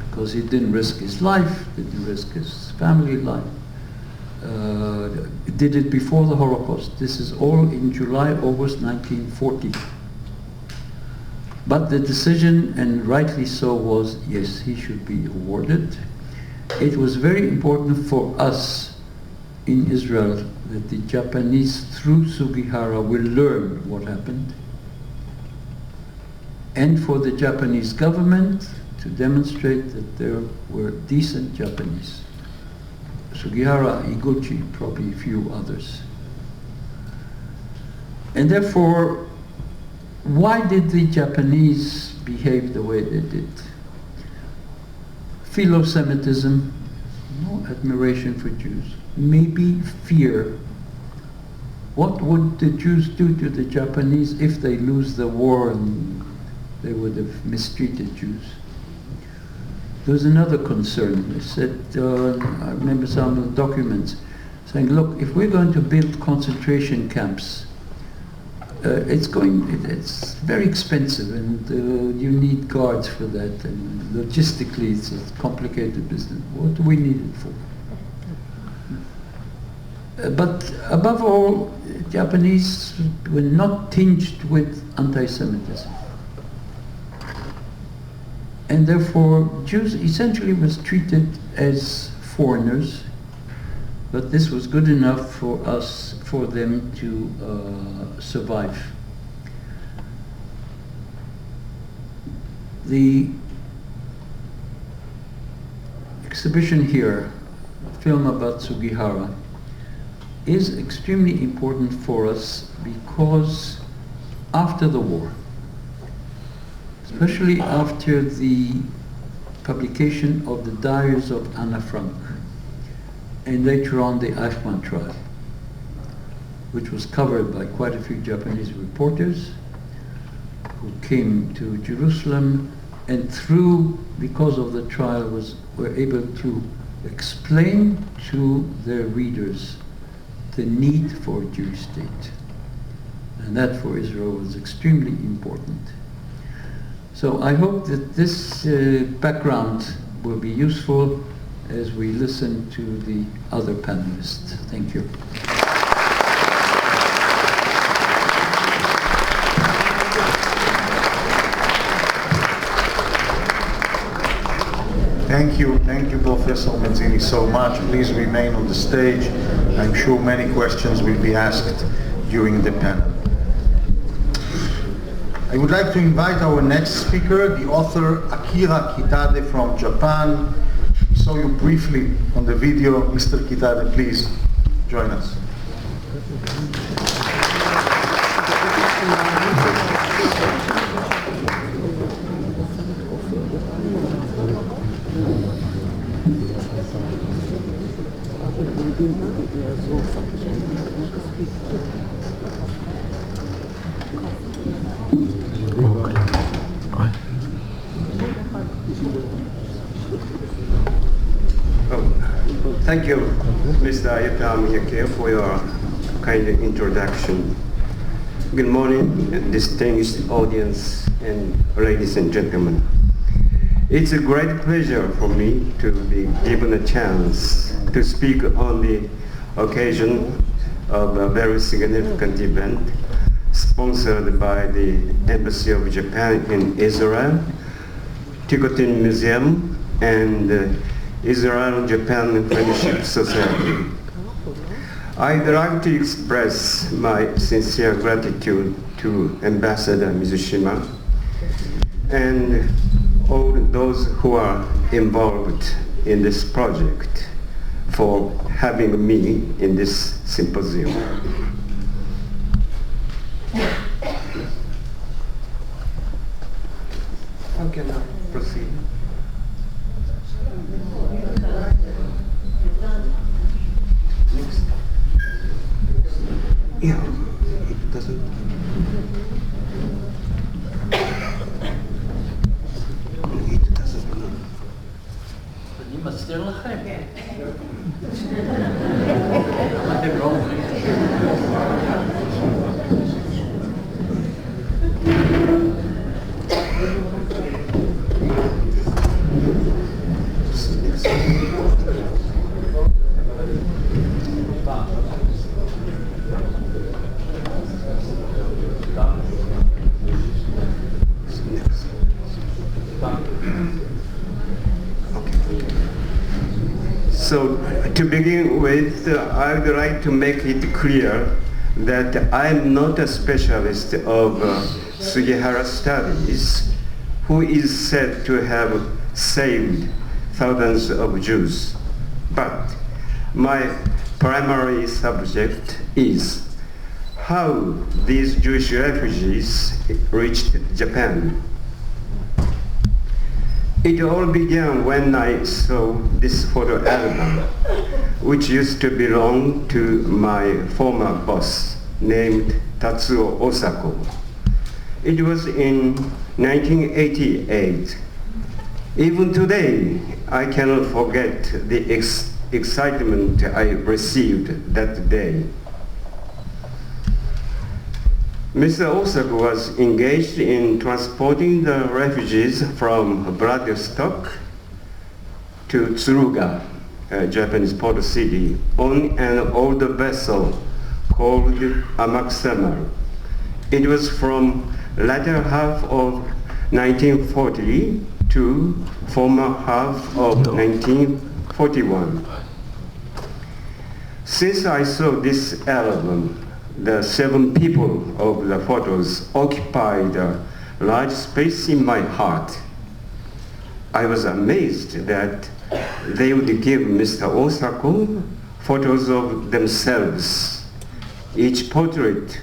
because he didn't risk his life, didn't risk his family life. Did it before the Holocaust. This is all in July, August 1940. But the decision, and rightly so, was yes, he should be awarded. It was very important for us in Israel that the Japanese, through Sugihara, will learn what happened, and for the Japanese government to demonstrate that there were decent Japanese. Sugihara, Iguchi, probably a few others. And therefore, why did the Japanese behave the way they did? Philo-Semitism, no admiration for Jews, maybe fear. What would the Jews do to the Japanese if they lose the war and they would have mistreated Jews? There was another concern. They said, I remember some of the documents saying, look, if we're going to build concentration camps, it's very expensive and you need guards for that, and logistically it's a complicated business. What do we need it for? But above all, Japanese were not tinged with anti-Semitism. And therefore, Jews essentially was treated as foreigners, but this was good enough for them to survive. The exhibition here, a film about Sugihara, is extremely important for us because after the war, especially after the publication of the diaries of Anna Frank, and later on the Eichmann trial, which was covered by quite a few Japanese reporters who came to Jerusalem, and because of the trial, were able to explain to their readers the need for a Jewish state. And that for Israel was extremely important. So I hope that this background will be useful as we listen to the other panelists. Thank you. Thank you, Professor Mezzini, so much. Please remain on the stage. I'm sure many questions will be asked during the panel. I would like to invite our next speaker, the author Akira Kitade from Japan. We saw you briefly on the video. Mr. Kitade, please join us. Thank you, Mr. Ayuta Miyake, for your kind introduction. Good morning, distinguished audience, and ladies and gentlemen. It's a great pleasure for me to be given a chance to speak on the occasion of a very significant event sponsored by the Embassy of Japan in Israel, Tikotin Museum, and Israel-Japan Friendship Society. I'd like to express my sincere gratitude to Ambassador Mizushima and all those who are involved in this project for having me in this symposium. How can I proceed? Next. Yeah, it doesn't. It doesn't go. אני מסתיר לכם. אתם לא אומרים. So to begin with, I would like to make it clear that I'm not a specialist of Sugihara studies, who is said to have saved thousands of Jews. But my primary subject is how these Jewish refugees reached Japan. It all began when I saw this photo album, which used to belong to my former boss, named Tatsuo Osako. It was in 1988. Even today, I cannot forget the excitement I received that day. Mr. Osako was engaged in transporting the refugees from Vladivostok to Tsuruga, a Japanese port city, on an old vessel called Amakusama. It was from latter half of 1940 to former half of 1941. Since I saw this album, the 7 people of the photos occupied a large space in my heart. I was amazed that they would give Mr. Osako photos of themselves, each portrait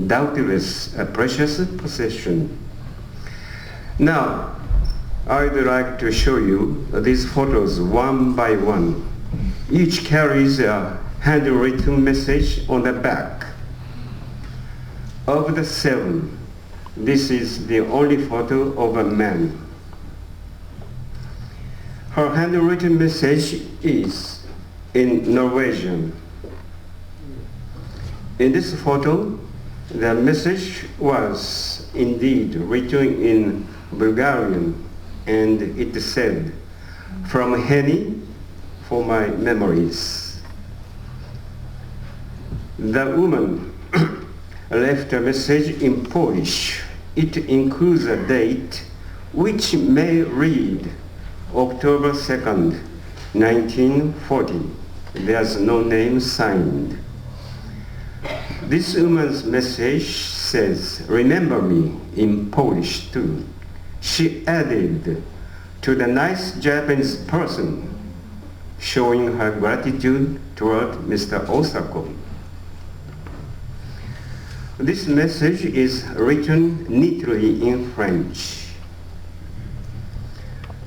doubtless a precious possession. Now, I'd like to show you these photos one by one. Each carries a handwritten message on the back. Of the 7, this is the only photo of a man. Her handwritten message is in Norwegian. In this photo, the message was indeed written in Bulgarian, and it said, "From Henny for my memories." The woman left a message in Polish. It includes a date which may read October 2nd, 1940. There's no name signed. This woman's message says, "Remember me," in Polish too. She added, "To the nice Japanese person," showing her gratitude toward Mr. Osako. This message is written neatly in French.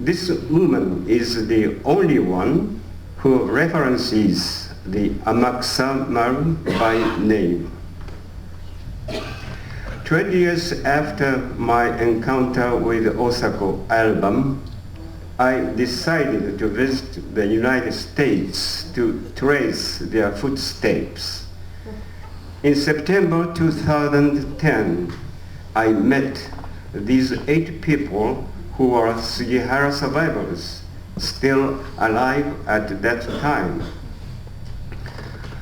This woman is the only one who references the Amaksa Maru by name. 20 years after my encounter with Osako album, I decided to visit the United States to trace their footsteps. In September 2010, I met these 8 people who are Sugihara survivors, still alive at that time.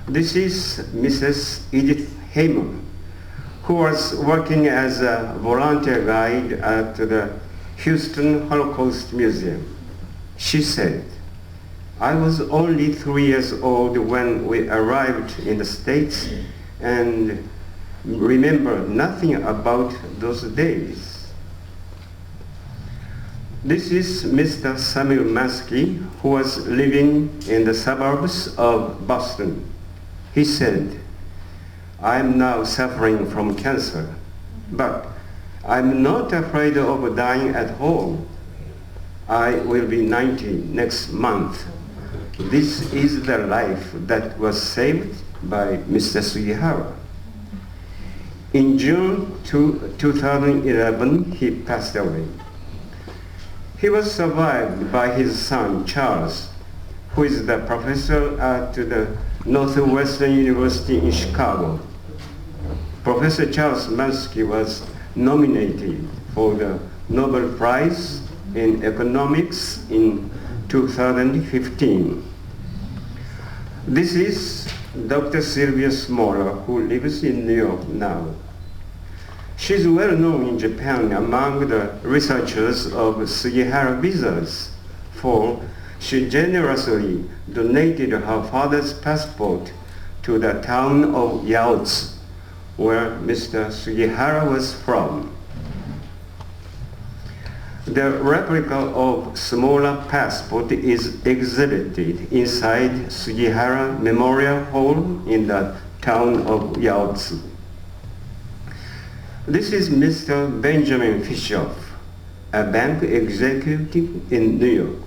This is Mrs. Edith Heyman, who was working as a volunteer guide at the Houston Holocaust Museum. She said, "I was only 3 years old when we arrived in the States and remember nothing about those days." This is Mr. Samuel Maskey, who was living in the suburbs of Boston. He said, "I am now suffering from cancer, but I'm not afraid of dying at home. I will be 90 next month. This is the life that was saved by Mr. Sugihara." In June 2011, he passed away. He was survived by his son, Charles, who is the professor at the Northwestern University in Chicago. Professor Charles Maskey was nominated for the Nobel Prize in Economics in 2015. This is Dr. Sylvia Smoller, who lives in New York now. She's well known in Japan among the researchers of Sugihara visas, for she generously donated her father's passport to the town of Yaozu, where Mr. Sugihara was from. The replica of smaller passport is exhibited inside Sugihara Memorial Hall in the town of Yaozu. This is Mr. Benjamin Fishoff, a bank executive in New York.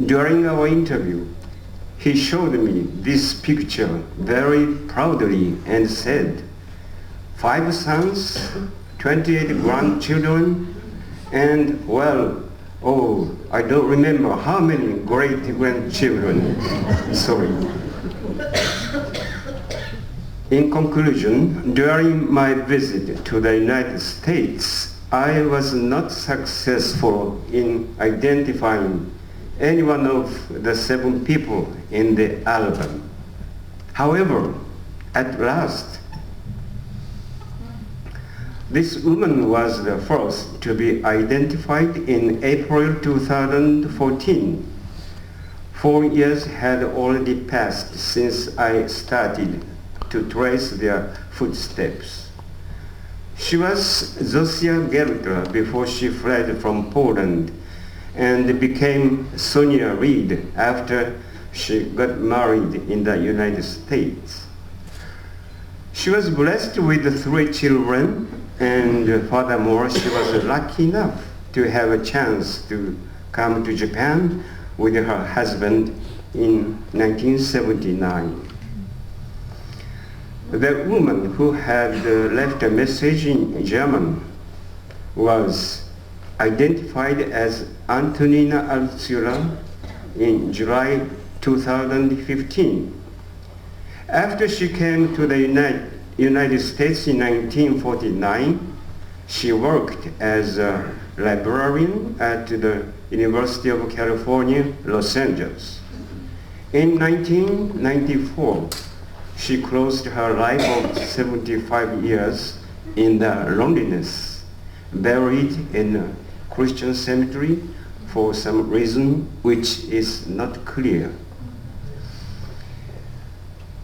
During our interview, he showed me this picture very proudly and said, 5 sons, 28 grandchildren, and well, I don't remember how many great-grandchildren. Sorry. In conclusion, during my visit to the United States, I was not successful in identifying any one of the 7 people in the album. However, at last, this woman was the first to be identified in April 2014. 4 years had already passed since I started to trace their footsteps. She was Zosia Gertler before she fled from Poland and became Sonia Reed after she got married in the United States. She was blessed with 3 children, and furthermore, she was lucky enough to have a chance to come to Japan with her husband in 1979. The woman who had left a message in German was identified as Antonina Altsura in July 2015. After she came to the United States in 1949, she worked as a librarian at the University of California, Los Angeles. In 1994, she closed her life of 75 years in the loneliness, buried in a Christian cemetery for some reason which is not clear.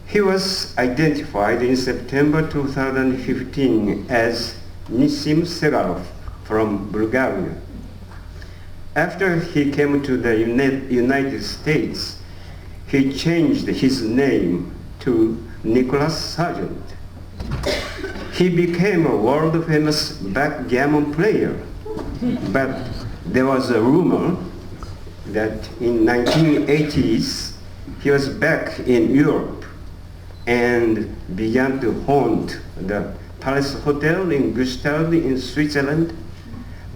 He was identified in September 2015 as Nissim Segarov from Bulgaria. After he came to the United States, he changed his name to Nicholas Sargent. He became a world-famous backgammon player, but there was a rumor that in 1980s he was back in Europe and began to haunt the Palace Hotel in Gstaad in Switzerland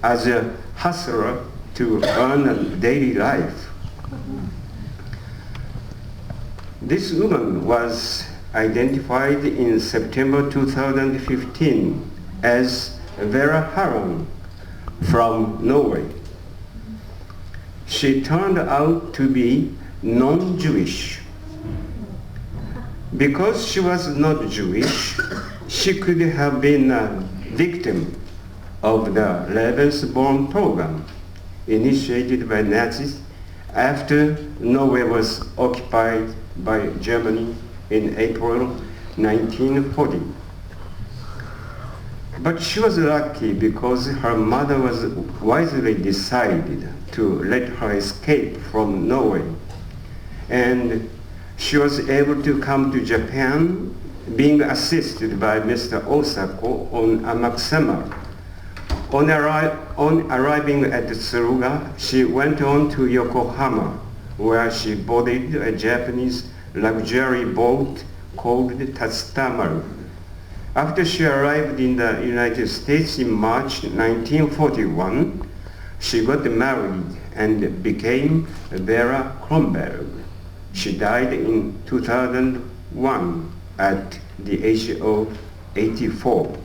as a hustler to earn a daily life. This woman was identified in September 2015 as Vera Haran from Norway. She turned out to be non-Jewish. Because she was not Jewish, she could have been a victim of the Lebensborn program initiated by Nazis after Norway was occupied by Germany in April 1940. But she was lucky because her mother was wisely decided to let her escape from Norway, and she was able to come to Japan, being assisted by Mr. Osako on Amakusama. On arriving at Tsuruga, she went on to Yokohama, where she boarded a Japanese luxury boat called Tatsutamaru. After she arrived in the United States in March 1941, she got married and became Vera Kronberg. She died in 2001 at the age of 84.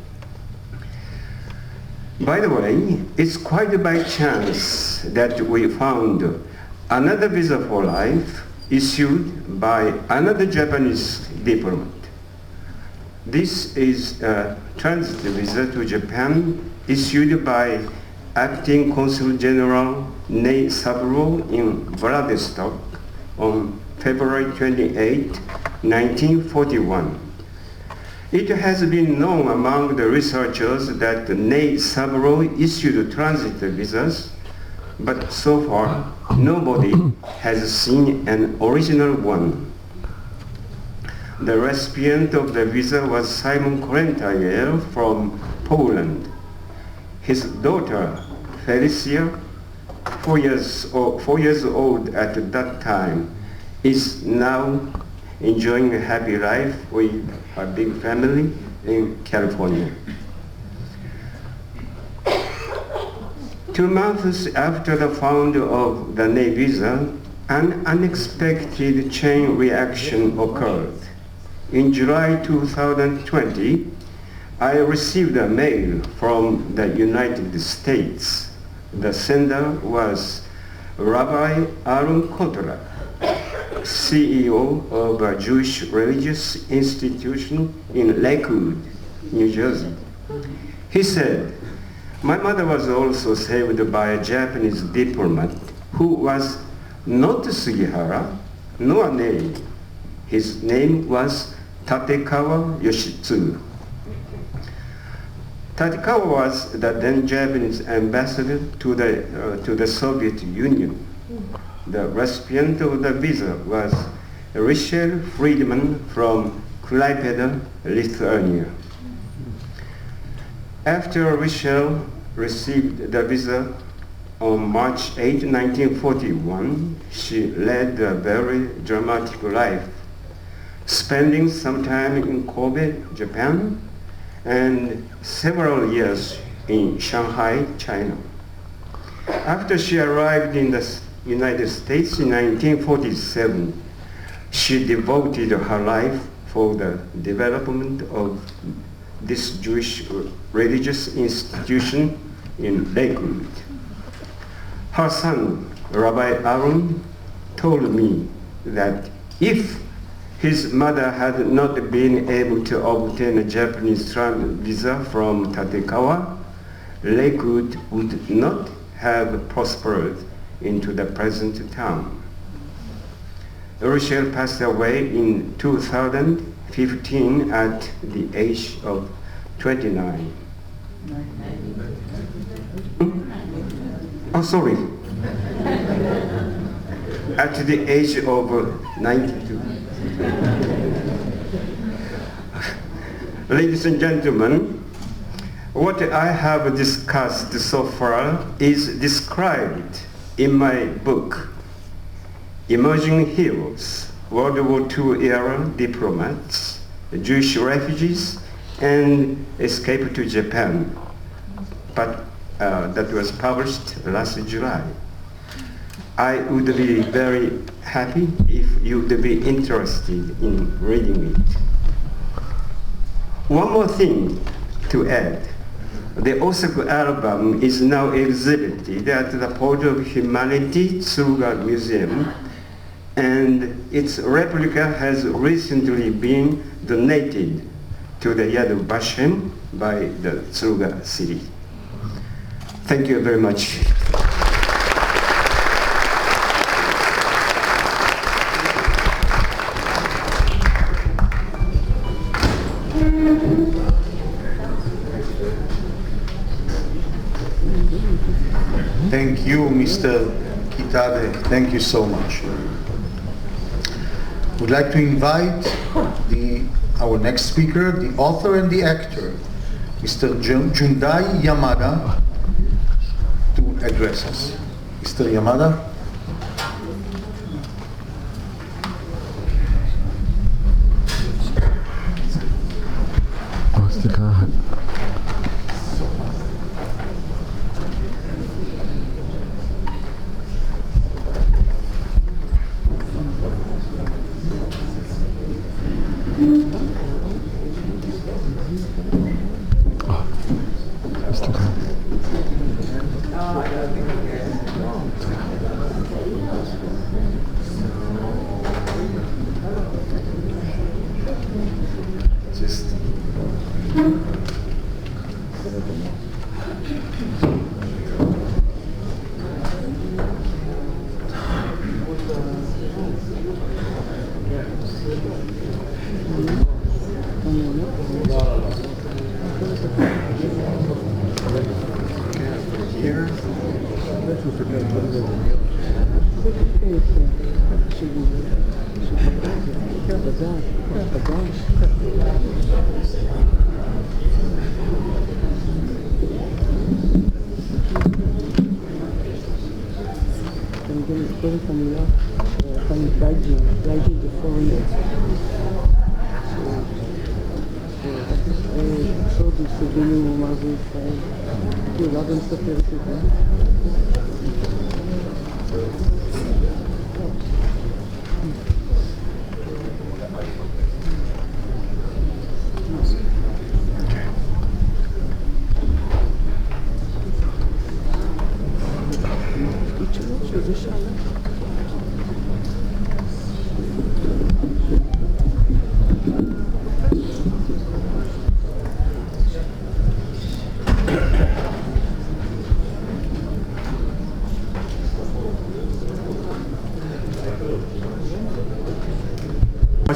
By the way, it's quite by chance that we found another visa for life issued by another Japanese diplomat. This is a transit visa to Japan issued by Acting Consul General Nei Saburo in Vladivostok on February 28, 1941. It has been known among the researchers that Nei Saburo issued transit visas, but so far nobody has seen an original one. The recipient of the visa was Simon Krentayer from Poland. His daughter, Felicia, 4 years old at that time, is now enjoying a happy life with her big family in California. 2 months after the found of the Nei visa, an unexpected chain reaction occurred. In July 2020, I received a mail from the United States. The sender was Rabbi Aaron Kotler, CEO of a Jewish religious institution in Lakewood, New Jersey. He said, "My mother was also saved by a Japanese diplomat who was not Sugihara, nor Nei. His name was Tatekawa Yoshitsu. Tatekawa was the then Japanese ambassador to the Soviet Union. The recipient of the visa was Richard Friedman from Klaipėda, Lithuania. After Richard received the visa on March 8, 1941, she led a very dramatic life, spending some time in Kobe, Japan, and several years in Shanghai, China. After she arrived in the United States in 1947, she devoted her life for the development of this Jewish religious institution in Lakewood. Her son, Rabbi Aaron, told me that if his mother had not been able to obtain a Japanese travel visa from Tatekawa, Lakewood would not have prospered into the present town. Rochelle passed away in 2015 at the age of 29. Oh, sorry. At the age of 92. Ladies and gentlemen, what I have discussed so far is described in my book, Emerging Heroes, World War II era diplomats, Jewish refugees, and escape to Japan. But that was published last July. I would be very happy if you would be interested in reading it. One more thing to add. The Osaka album is now exhibited at the Port of Humanity Tsuruga Museum, and its replica has recently been donated to the Yad Vashem by the Tsuruga city. Thank you very much. Thank you, Mr. Kitade. Thank you so much. Would like to invite our next speaker, the author and the actor, Mr. Jundai Yamada, to address us. Mr. Yamada.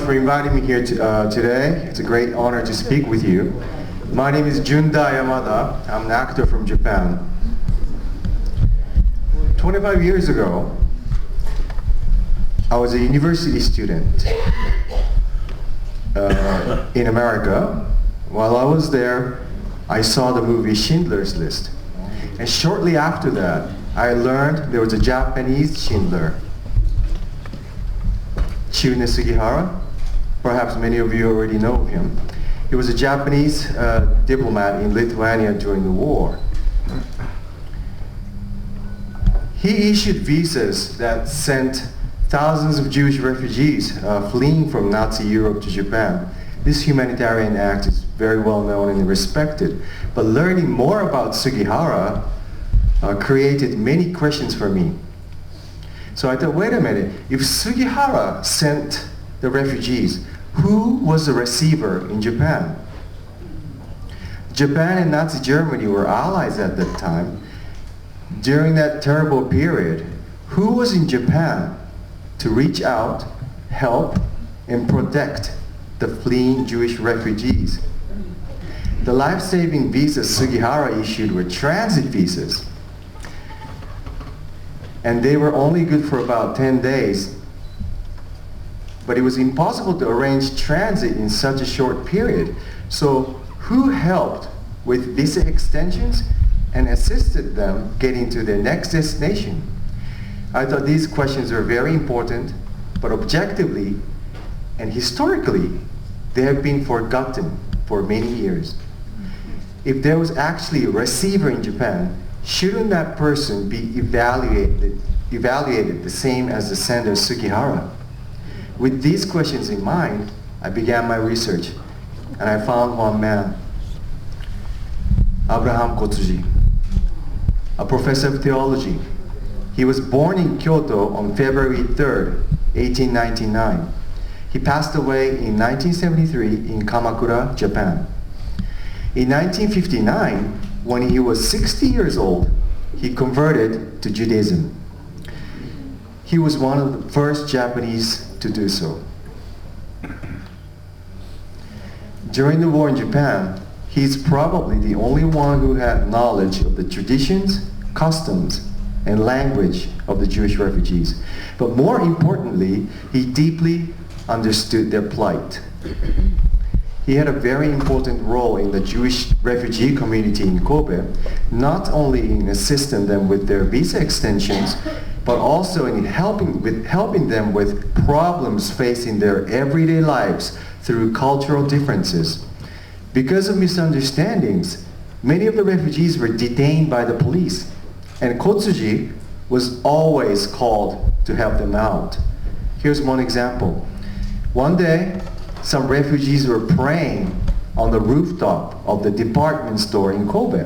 For inviting me here today. It's a great honor to speak with you. My name is Junda Yamada. I'm an actor from Japan. 25 years ago, I was a university student in America. While I was there, I saw the movie Schindler's List. And shortly after that, I learned there was a Japanese Schindler, Shune Sugihara. Perhaps many of you already know of him. He was a Japanese diplomat in Lithuania during the war. He issued visas that sent thousands of Jewish refugees fleeing from Nazi Europe to Japan. This humanitarian act is very well known and respected. But learning more about Sugihara created many questions for me. So I thought, wait a minute, if Sugihara sent the refugees, who was the receiver in Japan? Japan and Nazi Germany were allies at that time. During that terrible period, who was in Japan to reach out, help, and protect the fleeing Jewish refugees? The life-saving visas Sugihara issued were transit visas. And they were only good for about 10 days. But it was impossible to arrange transit in such a short period. So who helped with visa extensions and assisted them getting to their next destination? I thought these questions were very important, but objectively and historically, they have been forgotten for many years. If there was actually a receiver in Japan, shouldn't that person be evaluated the same as the sender Sugihara? With these questions in mind, I began my research, and I found one man, Abraham Kotsuji, a professor of theology. He was born in Kyoto on February 3rd, 1899. He passed away in 1973 in Kamakura, Japan. In 1959, when he was 60 years old, he converted to Judaism. He was one of the first Japanese to do so. During the war in Japan, he's probably the only one who had knowledge of the traditions, customs, and language of the Jewish refugees. But more importantly, he deeply understood their plight. He had a very important role in the Jewish refugee community in Kobe, not only in assisting them with their visa extensions, but also in helping them with problems facing their everyday lives through cultural differences. Because of misunderstandings, many of the refugees were detained by the police, and Kotsuji was always called to help them out. Here's one example. One day, some refugees were praying on the rooftop of the department store in Kobe.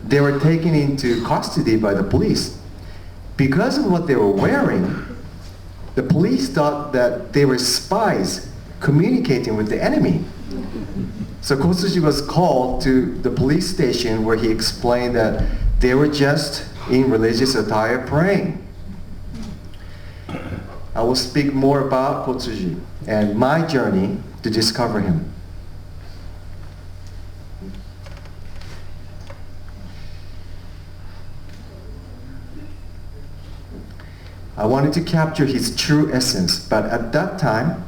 They were taken into custody by the police. Because of what they were wearing, the police thought that they were spies communicating with the enemy. So Kotsuji was called to the police station where he explained that they were just in religious attire praying. I will speak more about Kotsuji and my journey to discover him. I wanted to capture his true essence, but at that time,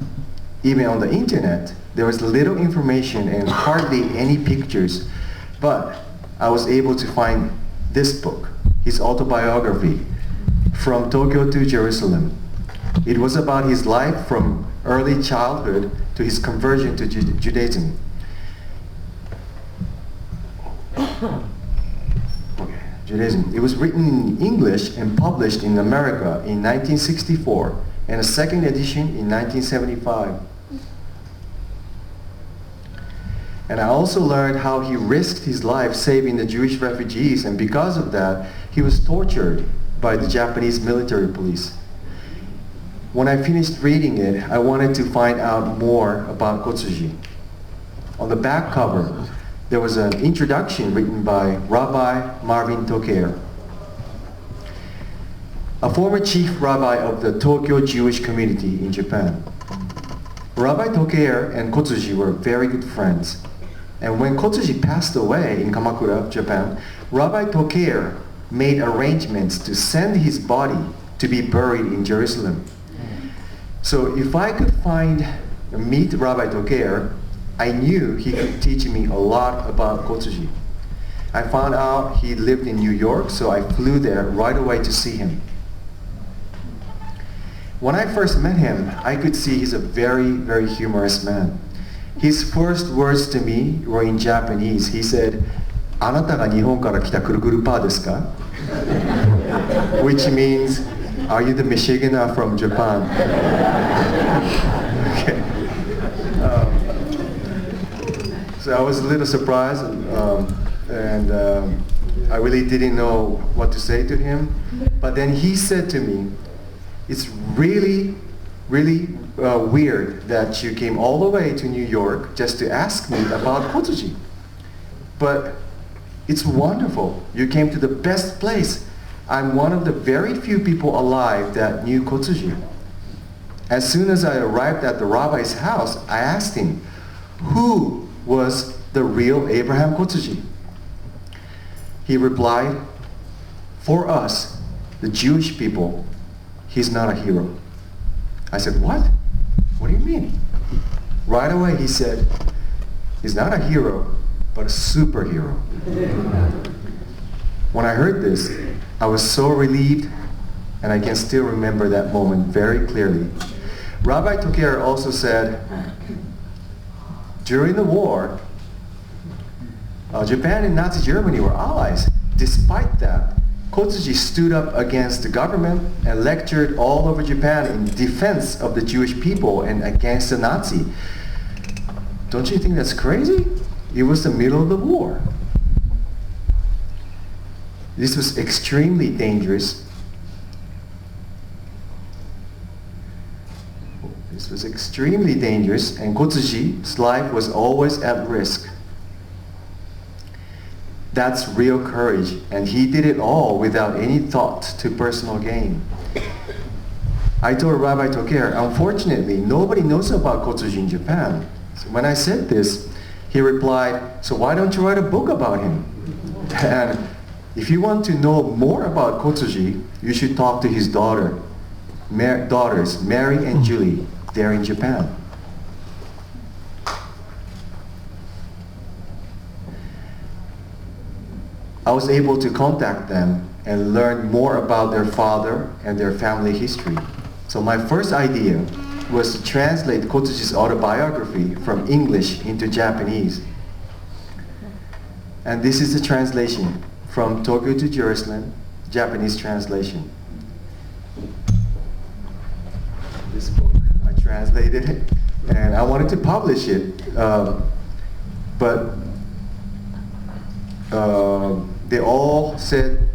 even on the internet, there was little information and hardly any pictures. But I was able to find this book, his autobiography, From Tokyo to Jerusalem. It was about his life from early childhood to his conversion to Judaism. Judaism. It was written in English and published in America in 1964 and a second edition in 1975. And I also learned how he risked his life saving the Jewish refugees, and because of that, he was tortured by the Japanese military police. When I finished reading it, I wanted to find out more about Kotsuji. On the back cover, there was an introduction written by Rabbi Marvin Toker, a former chief rabbi of the Tokyo Jewish community in Japan. Rabbi Toker and Kotsuji were very good friends, And when Kotsuji passed away in Kamakura, Japan, Rabbi Toker made arrangements to send his body to be buried in Jerusalem. So if I could meet Rabbi Toker, I knew he could teach me a lot about Kotsuji. I found out he lived in New York, so I flew there right away to see him. When I first met him, I could see he's a very, very humorous man. His first words to me were in Japanese. He said, あなたが日本から来たくるくるパーですか? Which means, are you the Michigana from Japan? Okay. So I was a little surprised, and I really didn't know what to say to him. But then he said to me, it's really, really weird that you came all the way to New York just to ask me about Kotsuji. But it's wonderful. You came to the best place. I'm one of the very few people alive that knew Kotsuji. As soon as I arrived at the rabbi's house, I asked him, who was the real Abraham Kotsuji? He replied, for us, the Jewish people, he's not a hero. I said, what? What do you mean? Right away he said, he's not a hero, but a superhero. When I heard this, I was so relieved, and I can still remember that moment very clearly. Rabbi Toker also said, during the war, Japan and Nazi Germany were allies. Despite that, Kotsuji stood up against the government and lectured all over Japan in defense of the Jewish people and against the Nazi. Don't you think that's crazy? It was the middle of the war. This was extremely dangerous. This was extremely dangerous, and Kotsuji's life was always at risk. That's real courage, and he did it all without any thought to personal gain. I told Rabbi Toker, unfortunately, nobody knows about Kotsuji in Japan. So when I said this, he replied, so why don't you write a book about him? And if you want to know more about Kotsuji, you should talk to his daughters, Mary and Julie. They're in Japan. I was able to contact them and learn more about their father and their family history. So my first idea was to translate Kotsuji's autobiography from English into Japanese. And this is the translation from Tokyo to Jerusalem, Japanese translation. This book, I translated it, and I wanted to publish it, but they all said,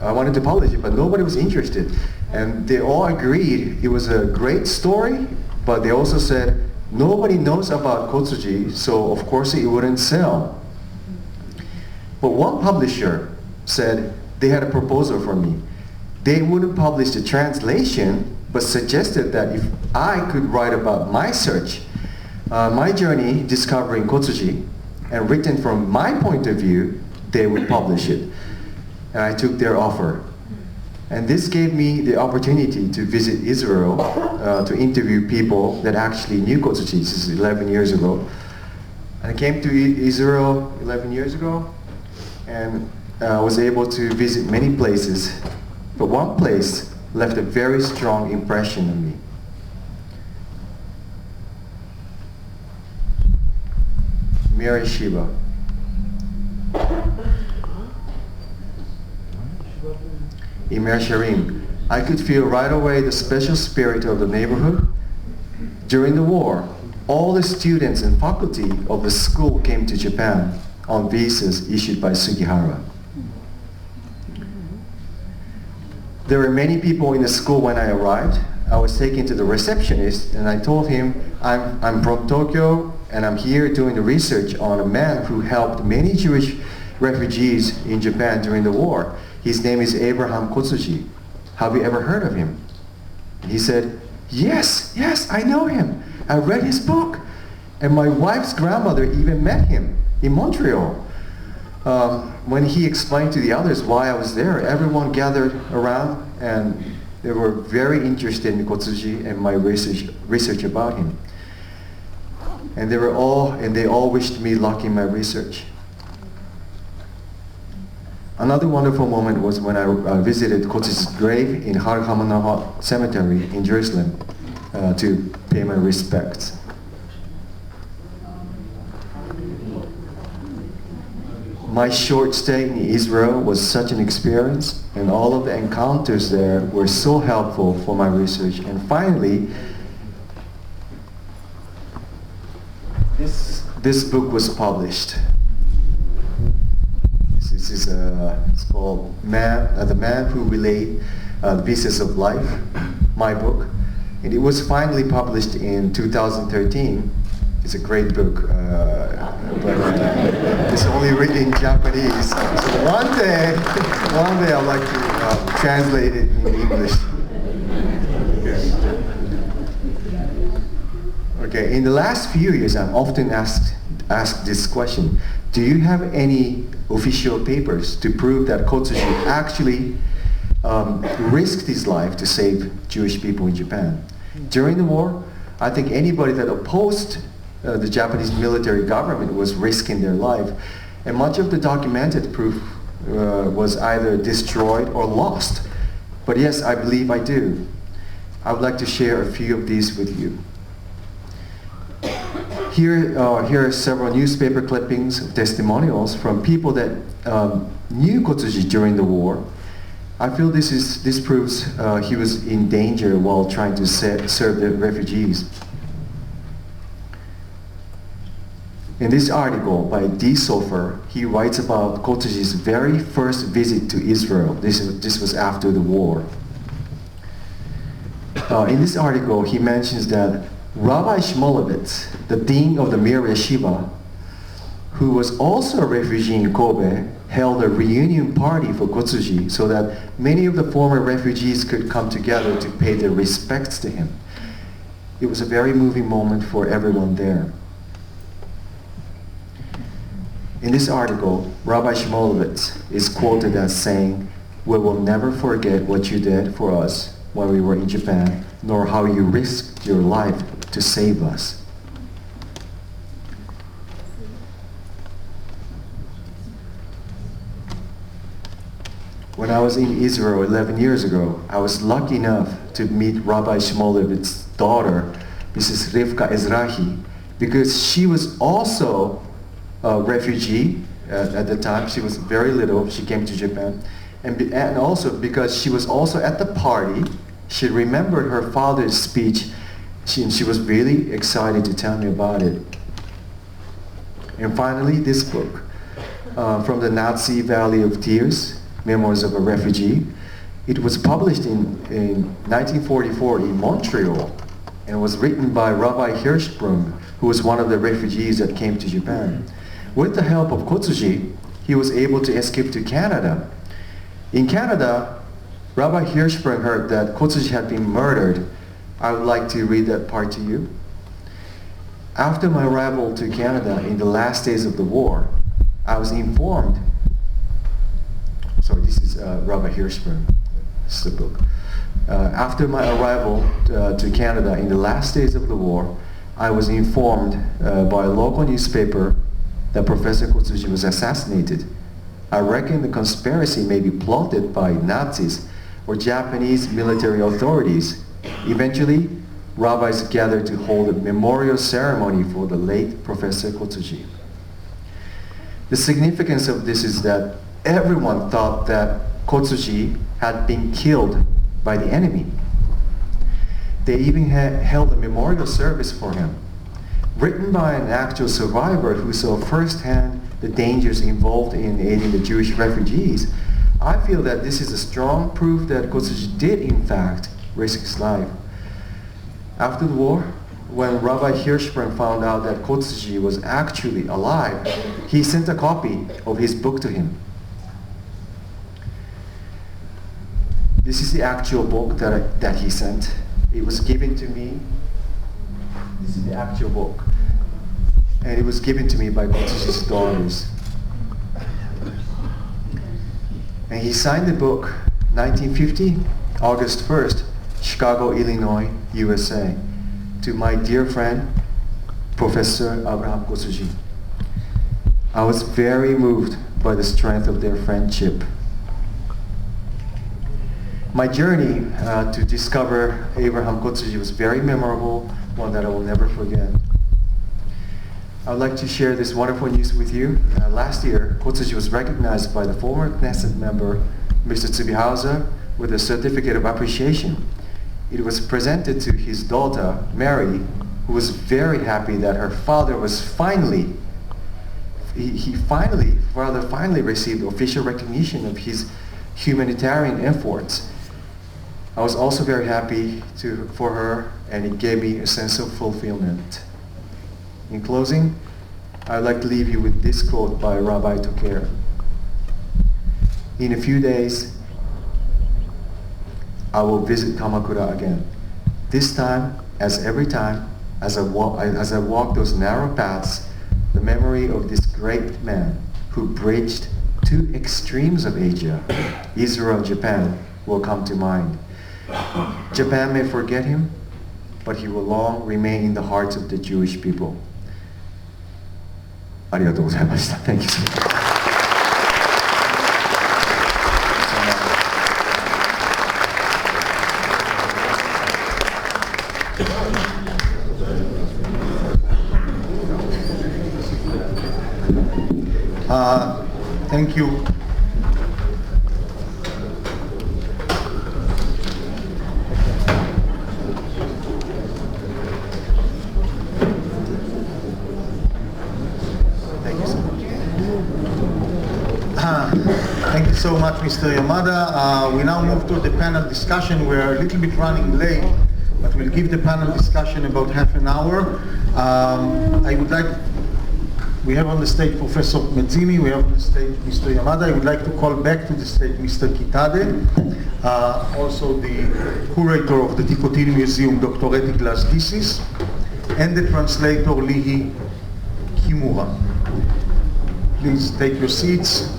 I wanted to publish it, but nobody was interested. And they all agreed it was a great story, but they also said, nobody knows about Kotsuji, so of course it wouldn't sell. But one publisher said they had a proposal for me. They wouldn't publish the translation, but suggested that if I could write about my search, my journey discovering Kotsuji, and written from my point of view, they would publish it. And I took their offer. And this gave me the opportunity to visit Israel, to interview people that actually knew Kotsuji. This is 11 years ago. And I came to Israel 11 years ago, and I was able to visit many places. But one place left a very strong impression on me. Mary Shiva. In Mer Sharim, I could feel right away the special spirit of the neighborhood. During the war, all the students and faculty of the school came to Japan on visas issued by Sugihara. There were many people in the school when I arrived. I was taken to the receptionist and I told him, I'm from Tokyo and I'm here doing the research on a man who helped many Jewish refugees in Japan during the war. His name is Abraham Kotsuji. Have you ever heard of him? And he said, yes, I know him. I read his book. And my wife's grandmother even met him in Montreal. When he explained to the others why I was there, everyone gathered around and they were very interested in Kotsuji and my research about him. And they all wished me luck in my research. Another wonderful moment was when I visited Kotsuji's grave in Har Hamanoha Cemetery in Jerusalem to pay my respects. My short stay in Israel was such an experience, and all of the encounters there were so helpful for my research. And finally, this book was published. This is it's called The Man Who Relayed the Pieces of Life, my book. And it was finally published in 2013. It's a great book, but it's only written in Japanese. So one day I'd like to translate it in English. Okay, in the last few years, I'm often asked this question: do you have any official papers to prove that Kotsuji actually risked his life to save Jewish people in Japan? During the war, I think anybody that opposed the Japanese military government was risking their life, and much of the documented proof was either destroyed or lost. But yes, I believe I do. I would like to share a few of these with you. Here are several newspaper clippings of testimonials from people that knew Kotsuji during the war. I feel this proves he was in danger while trying to serve the refugees. In this article by D. Sofer, he writes about Kotsuji's very first visit to Israel. This was after the war. In this article, he mentions that Rabbi Shmulevitz, the dean of the Mir Yeshiva, who was also a refugee in Kobe, held a reunion party for Kotsuji so that many of the former refugees could come together to pay their respects to him. It was a very moving moment for everyone there. In this article, Rabbi Shmulevitz is quoted as saying, "We will never forget what you did for us when we were in Japan, nor how you risked your life to save us." When I was in Israel 11 years ago, I was lucky enough to meet Rabbi Shmulevitz's daughter, Mrs. Rivka Ezrahi, because she was also a refugee at the time. She was very little. She came to Japan. And also because she was also at the party, she remembered her father's speech. She was really excited to tell me about it. And finally, this book, From the Nazi Valley of Tears, Memoirs of a Refugee. It was published in 1944 in Montreal and was written by Rabbi Hirschsprung, who was one of the refugees that came to Japan. With the help of Kotsuji, he was able to escape to Canada. In Canada, Rabbi Hirschsprung heard that Kotsuji had been murdered. I would like to read that part to you. After my arrival to Canada in the last days of the war, I was informed. Sorry, this is Rabbi Hirschsprung. This is the book. After my arrival to Canada in the last days of the war, I was informed by a local newspaper that Professor Kotsuji was assassinated. I reckon the conspiracy may be plotted by Nazis or Japanese military authorities. Eventually, rabbis gathered to hold a memorial ceremony for the late Professor Kotsuji. The significance of this is that everyone thought that Kotsuji had been killed by the enemy. They even held a memorial service for him, written by an actual survivor who saw firsthand the dangers involved in aiding the Jewish refugees. I feel that this is a strong proof that Kotsuji did in fact risk his life. After the war, when Rabbi Hirschsprung found out that Kotsuji was actually alive, he sent a copy of his book to him. This is the actual book that he sent. It was given to me. This is the actual book. and it was given to me by Kotsuji's daughters. And he signed the book 1950, August 1st, Chicago, Illinois, USA, to my dear friend, Professor Abraham Kotsuji. I was very moved by the strength of their friendship. My journey to discover Abraham Kotsuji was very memorable, one that I will never forget. I would like to share this wonderful news with you. Last year, Kotsuji was recognized by the former Knesset member, Mr. Tsubihauser, with a certificate of appreciation. It was presented to his daughter, Mary, who was very happy that her father was finally received official recognition of his humanitarian efforts. I was also very happy for her, and it gave me a sense of fulfillment. In closing, I'd like to leave you with this quote by Rabbi Toker. In a few days, I will visit Kamakura again. This time, as every time, as I walk those narrow paths, the memory of this great man who bridged two extremes of Asia, Israel and Japan, will come to mind. Japan may forget him, but he will long remain in the hearts of the Jewish people. ありがとうございました。Thank you so much. Thank you. Thank you so much, Mr. Yamada. We now move to the panel discussion. We're a little bit running late, but we'll give the panel discussion about half an hour. We have on the stage Professor Mezzini, we have on the stage Mr. Yamada. I would like to call back to the stage Mr. Kitade, also the curator of the Tikotin Museum, Dr. Eti Glass-Disis, and the translator Lihi Kimura. Please take your seats.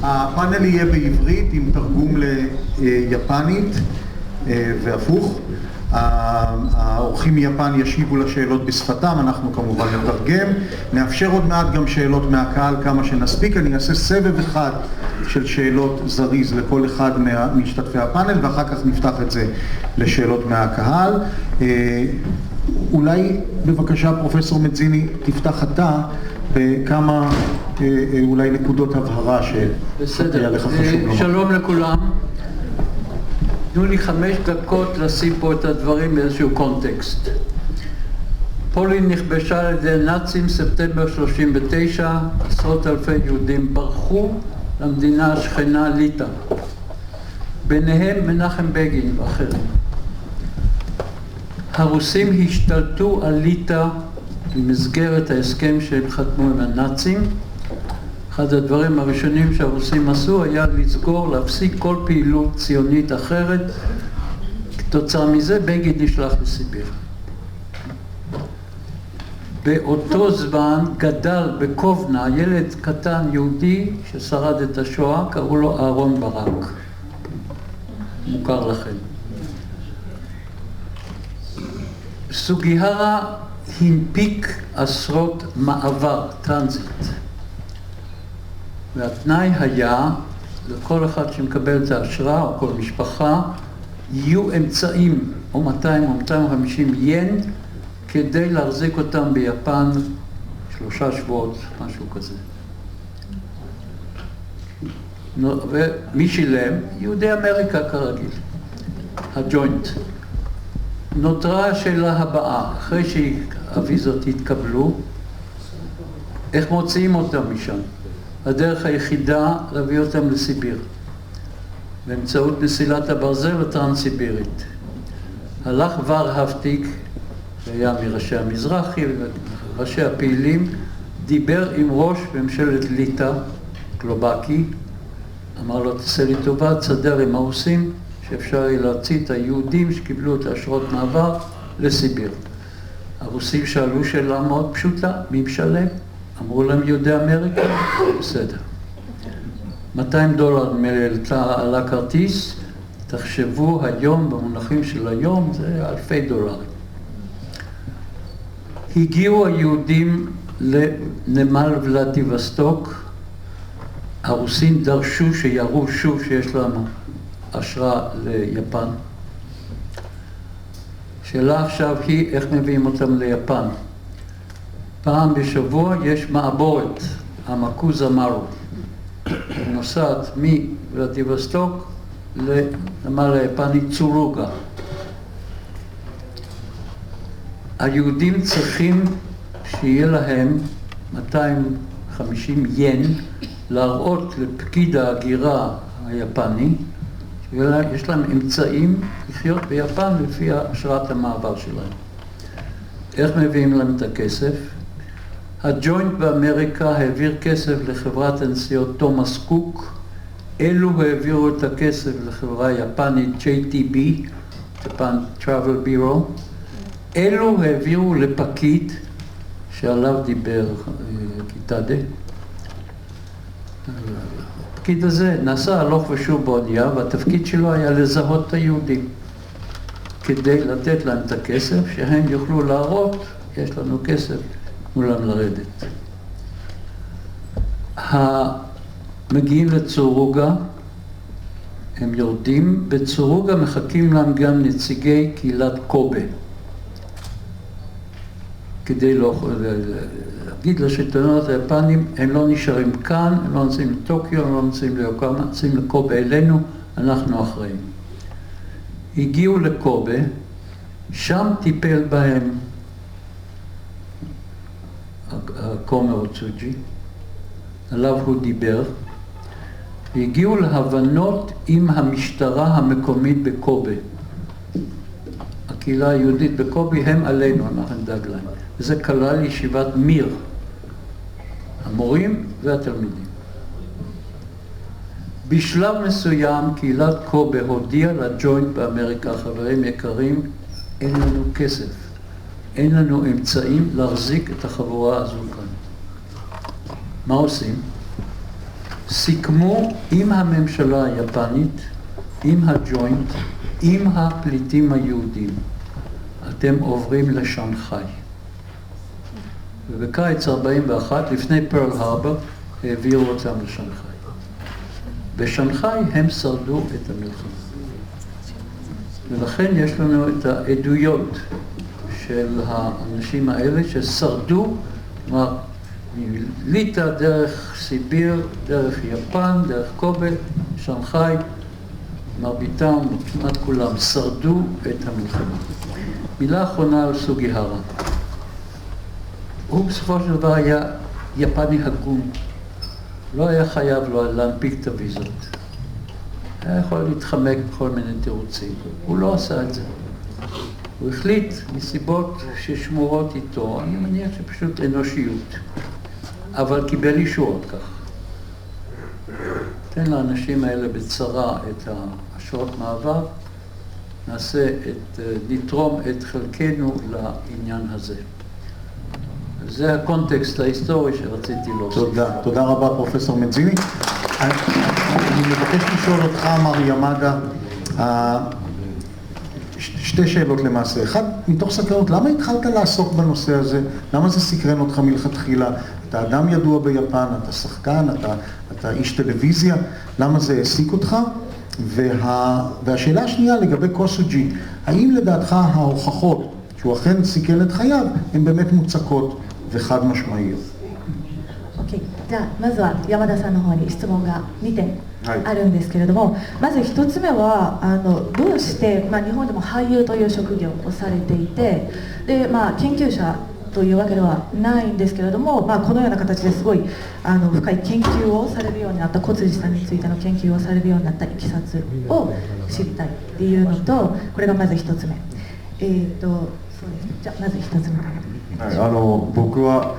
הפאנל יהיה בעברית עם תרגום ליפנית והפוך. האורחים מיפן ישיבו לשאלות בשפתם, אנחנו כמובן נתרגם. נאפשר עוד מעט גם שאלות מהקהל כמה שנספיק. אני אעשה סבב אחד של שאלות זריז לכל אחד משתתפי הפאנל, ואחר כך נפתח את זה לשאלות מהקהל. אולי בבקשה פרופסור מצזיני תפתח אתה בכמה אולי נקודות הבהרה שהיה לך חשוב לומר. שלום לכולם. תנו לי 5 דקות לשים פה את הדברים באיזשהו קונטקסט. פולין נכבשה על ידי נאצים ספטמבר 39, עשרות אלפי יהודים ברחו למדינה השכנה ליטא. ביניהם מנחם בגין ואחרים. הרוסים השתלטו על ליטא במסגרת ההסכם שהם חתמו עם הנאצים. אחד הדברים הראשונים שהרוסים עשו היה לסגור, להפסיק כל פעילות ציונית אחרת. כתוצאה מזה בגין נשלח לסיביר. באותו זמן גדל בקובנה ילד קטן יהודי ששרד את השואה, קראו לו אהרון ברק. מוכר לכם. סוגיהרה הנפיק עשרות מעבר, טרנזיט. והתנאי היה, לכל אחד שמקבל את האשרה, או כל משפחה, יהיו אמצעים, או 200 או 250 ין, כדי להחזיק אותם ביפן 3 שבועות, משהו כזה. ומי שילם? יהודי אמריקה כרגיל, הג'וינט. נותרה השאלה הבאה, אחרי שהוויזות התקבלו, איך מוציאים אותם משם? הדרך היחידה להביא אותם לסיביר, באמצעות מסילת הברזל הטרנס-סיבירית. הלך ורהפטיג, שהיה מראשי המזרחי וראשי הפעילים, דיבר עם ראש ממשלת ליטא, קלובקי, אמר לו, תעשה לי טובה, תסדר עם הרוסים, שאפשר להוציא את היהודים שקיבלו את אשרות מעבר לסיביר. הרוסים שאלו שאלה מאוד פשוטה, מי משלם? אמרו להם יהודי אמריקה, בסדר. $200 על הכרטיס, תחשבו היום, במונחים של היום, זה אלפי דולרים. הגיעו היהודים לנמל ולדיווסטוק, הרוסים דרשו שיראו שוב שיש לנו אשרה ליפן. שאלה עכשיו היא איך מביאים אותם ליפן. פעם בשבוע יש מעבורת, המקוזה מרו. נוסעת מולדיווסטוק לנמל היפני צורוגה. היהודים צריכים שיהיה להם 250 ין להראות לפקיד ההגירה היפני שיש להם אמצעים לחיות ביפן לפי אשרת המעבר שלהם. איך מביאים להם את הכסף? הג'וינט באמריקה העביר כסף לחברת הנסיעות תומאס קוק, אלו העבירו את הכסף לחברה יפנית JTB, Japan Travel Bureau, אלו העבירו לפקיד שעליו דיבר קיטאדה. הפקיד הזה נסע הלוך ושוב באונייה, והתפקיד שלו היה לזהות את היהודים כדי לתת להם את הכסף, שהם יוכלו להראות, יש לנו כסף, תנו להם לרדת. מגיעים לצורוגה, הם יורדים, בצורוגה מחכים להם גם נציגי קהילת קובה. כדי להגיד לשלטונות היפנים, הם לא נשארים כאן, הם לא נמצאים לטוקיו, הם לא נמצאים ליוקמה, נמצאים לקובה אלינו, אנחנו אחראים. הגיעו לקובה, שם טיפל בהם הכומר אוצוג'י, עליו הוא דיבר, והגיעו להבנות עם המשטרה המקומית בקובה. הקהילה היהודית בקובה הם עלינו, אנחנו נדאג להם. וזה כלל ישיבת מיר, המורים והתלמידים. בשלב מסוים קהילת קובה הודיעה לג'וינט באמריקה, חברים יקרים, אין לנו כסף, אין לנו אמצעים להחזיק את החבורה הזו כאן. מה עושים? סיכמו עם הממשלה היפנית, עם הג'וינט, עם הפליטים היהודים. אתם עוברים לשנגחאי. ובקיץ 41, לפני פרל הרבר, העבירו אותם לשנגחאי. בשנגחאי הם שרדו את המלחמה. ולכן יש לנו את העדויות של האנשים האלה ששרדו, כלומר, מליטא דרך סיביר, דרך יפן, דרך קובה, שנגחאי, מרביתם, כמעט כולם, שרדו את המלחמה. מילה אחרונה על סוגיהרה. הוא בסופו של דבר היה יפני הגון. לא היה חייב לו להנפיק את הוויזות. היה יכול להתחמק בכל מיני תירוצים. הוא לא עשה את זה. הוא החליט מסיבות ששמורות איתו, אני מניח שפשוט אנושיות. אבל קיבל אישור על כך. תן לאנשים האלה בצרה את האשרות מעבר, נתרום את חלקנו לעניין הזה. זה הקונטקסט ההיסטורי שרציתי להוסיף. תודה רבה פרופסור מנזיני. אני מבקש לשאול אותך, מר ימאדה, שתי שאלות למעשה. אחד, מתוך סקרנות, למה התחלת לעסוק בנושא הזה? למה זה סקרן אותך מלכתחילה? אתה אדם ידוע ביפן, אתה שחקן, אתה איש טלוויזיה, למה זה העסיק אותך? והשאלה השנייה לגבי קוסוג'י, האם לדעתך ההוכחות שהוא אכן סיכן את חייו, הן באמת מוצקות וחד משמעיות? אוקיי, じゃあまずは山田さんの方に質問が2点あるんですけれども、まず一つ目はどうして、日本でも俳優という職業をされていて、で、研究者というわけではないんですけれども、このような形ですごい深い研究をされるようになった、小辻さんについての研究をされるようになったいきさつを知りたいっていうのと、これがまず一つ目。そうですね、じゃあまず一つ目。僕は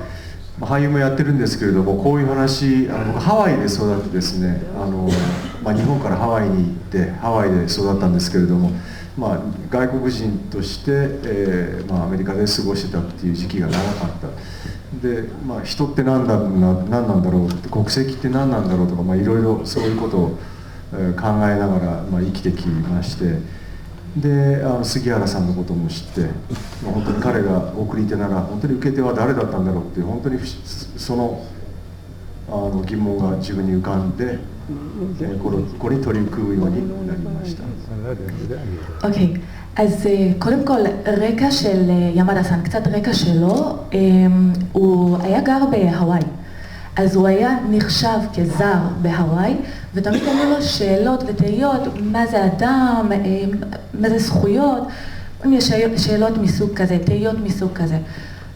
俳優もやってるんですけれども、こういう話、ハワイで育ってですね、日本からハワイに行ってハワイで育ったんですけれども、外国人として、アメリカで過ごしてたっていう時期が長かったで、人って何なんだろうって、国籍って何なんだろうとか、いろいろそういうことを考えながら、生きてきまして、で杉原さんのことも知って、本当に彼が送り手なら本当に受け手は誰だったんだろうっていう、本当にその疑問が自分に浮かんで、これに取り組むようになりました。אוקיי, אז קודם כל רקע של ימדה-סן, קצת רקע שלו, הוא היה גר בהוואי, אז הוא היה נחשב כזר בהוואי, ותמיד היו לו שאלות ותהיות, מה זה אדם, מה זה זכויות, יש שאלות מסוג כזה, תהיות מסוג כזה.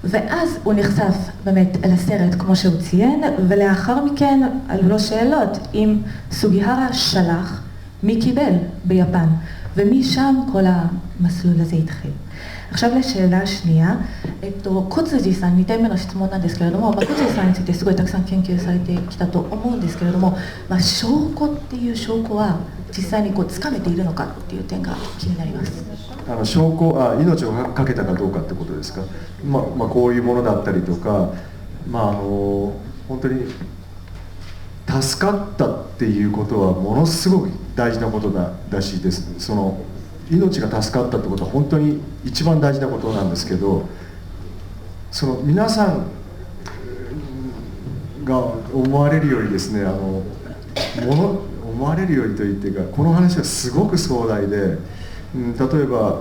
ואז הוא נחשף באמת לסרט כמו שהוא ציין, ולאחר מכן עלו לו שאלות אם סוגיהרה שלח, מי קיבל ביפן, ומשם כל המסלול הזה התחיל. עכשיו לשאלה השנייה, 小辻さん2点目の質問なんですけれども、小辻さんについてすごいたくさん研究されてきたと思うんですけれども、証拠っていう証拠は実際につかめているのかっていう点が気になります。証拠、命をかけたかどうかってことですか。こういうものだったりとか、本当に助かったっていうことはものすごく大事なことだしです。その命が助かったってことは本当に一番大事なことなんですけど、その皆さんが思われるよりですね、思われるよりといってか、この話はすごく壮大で、例えば、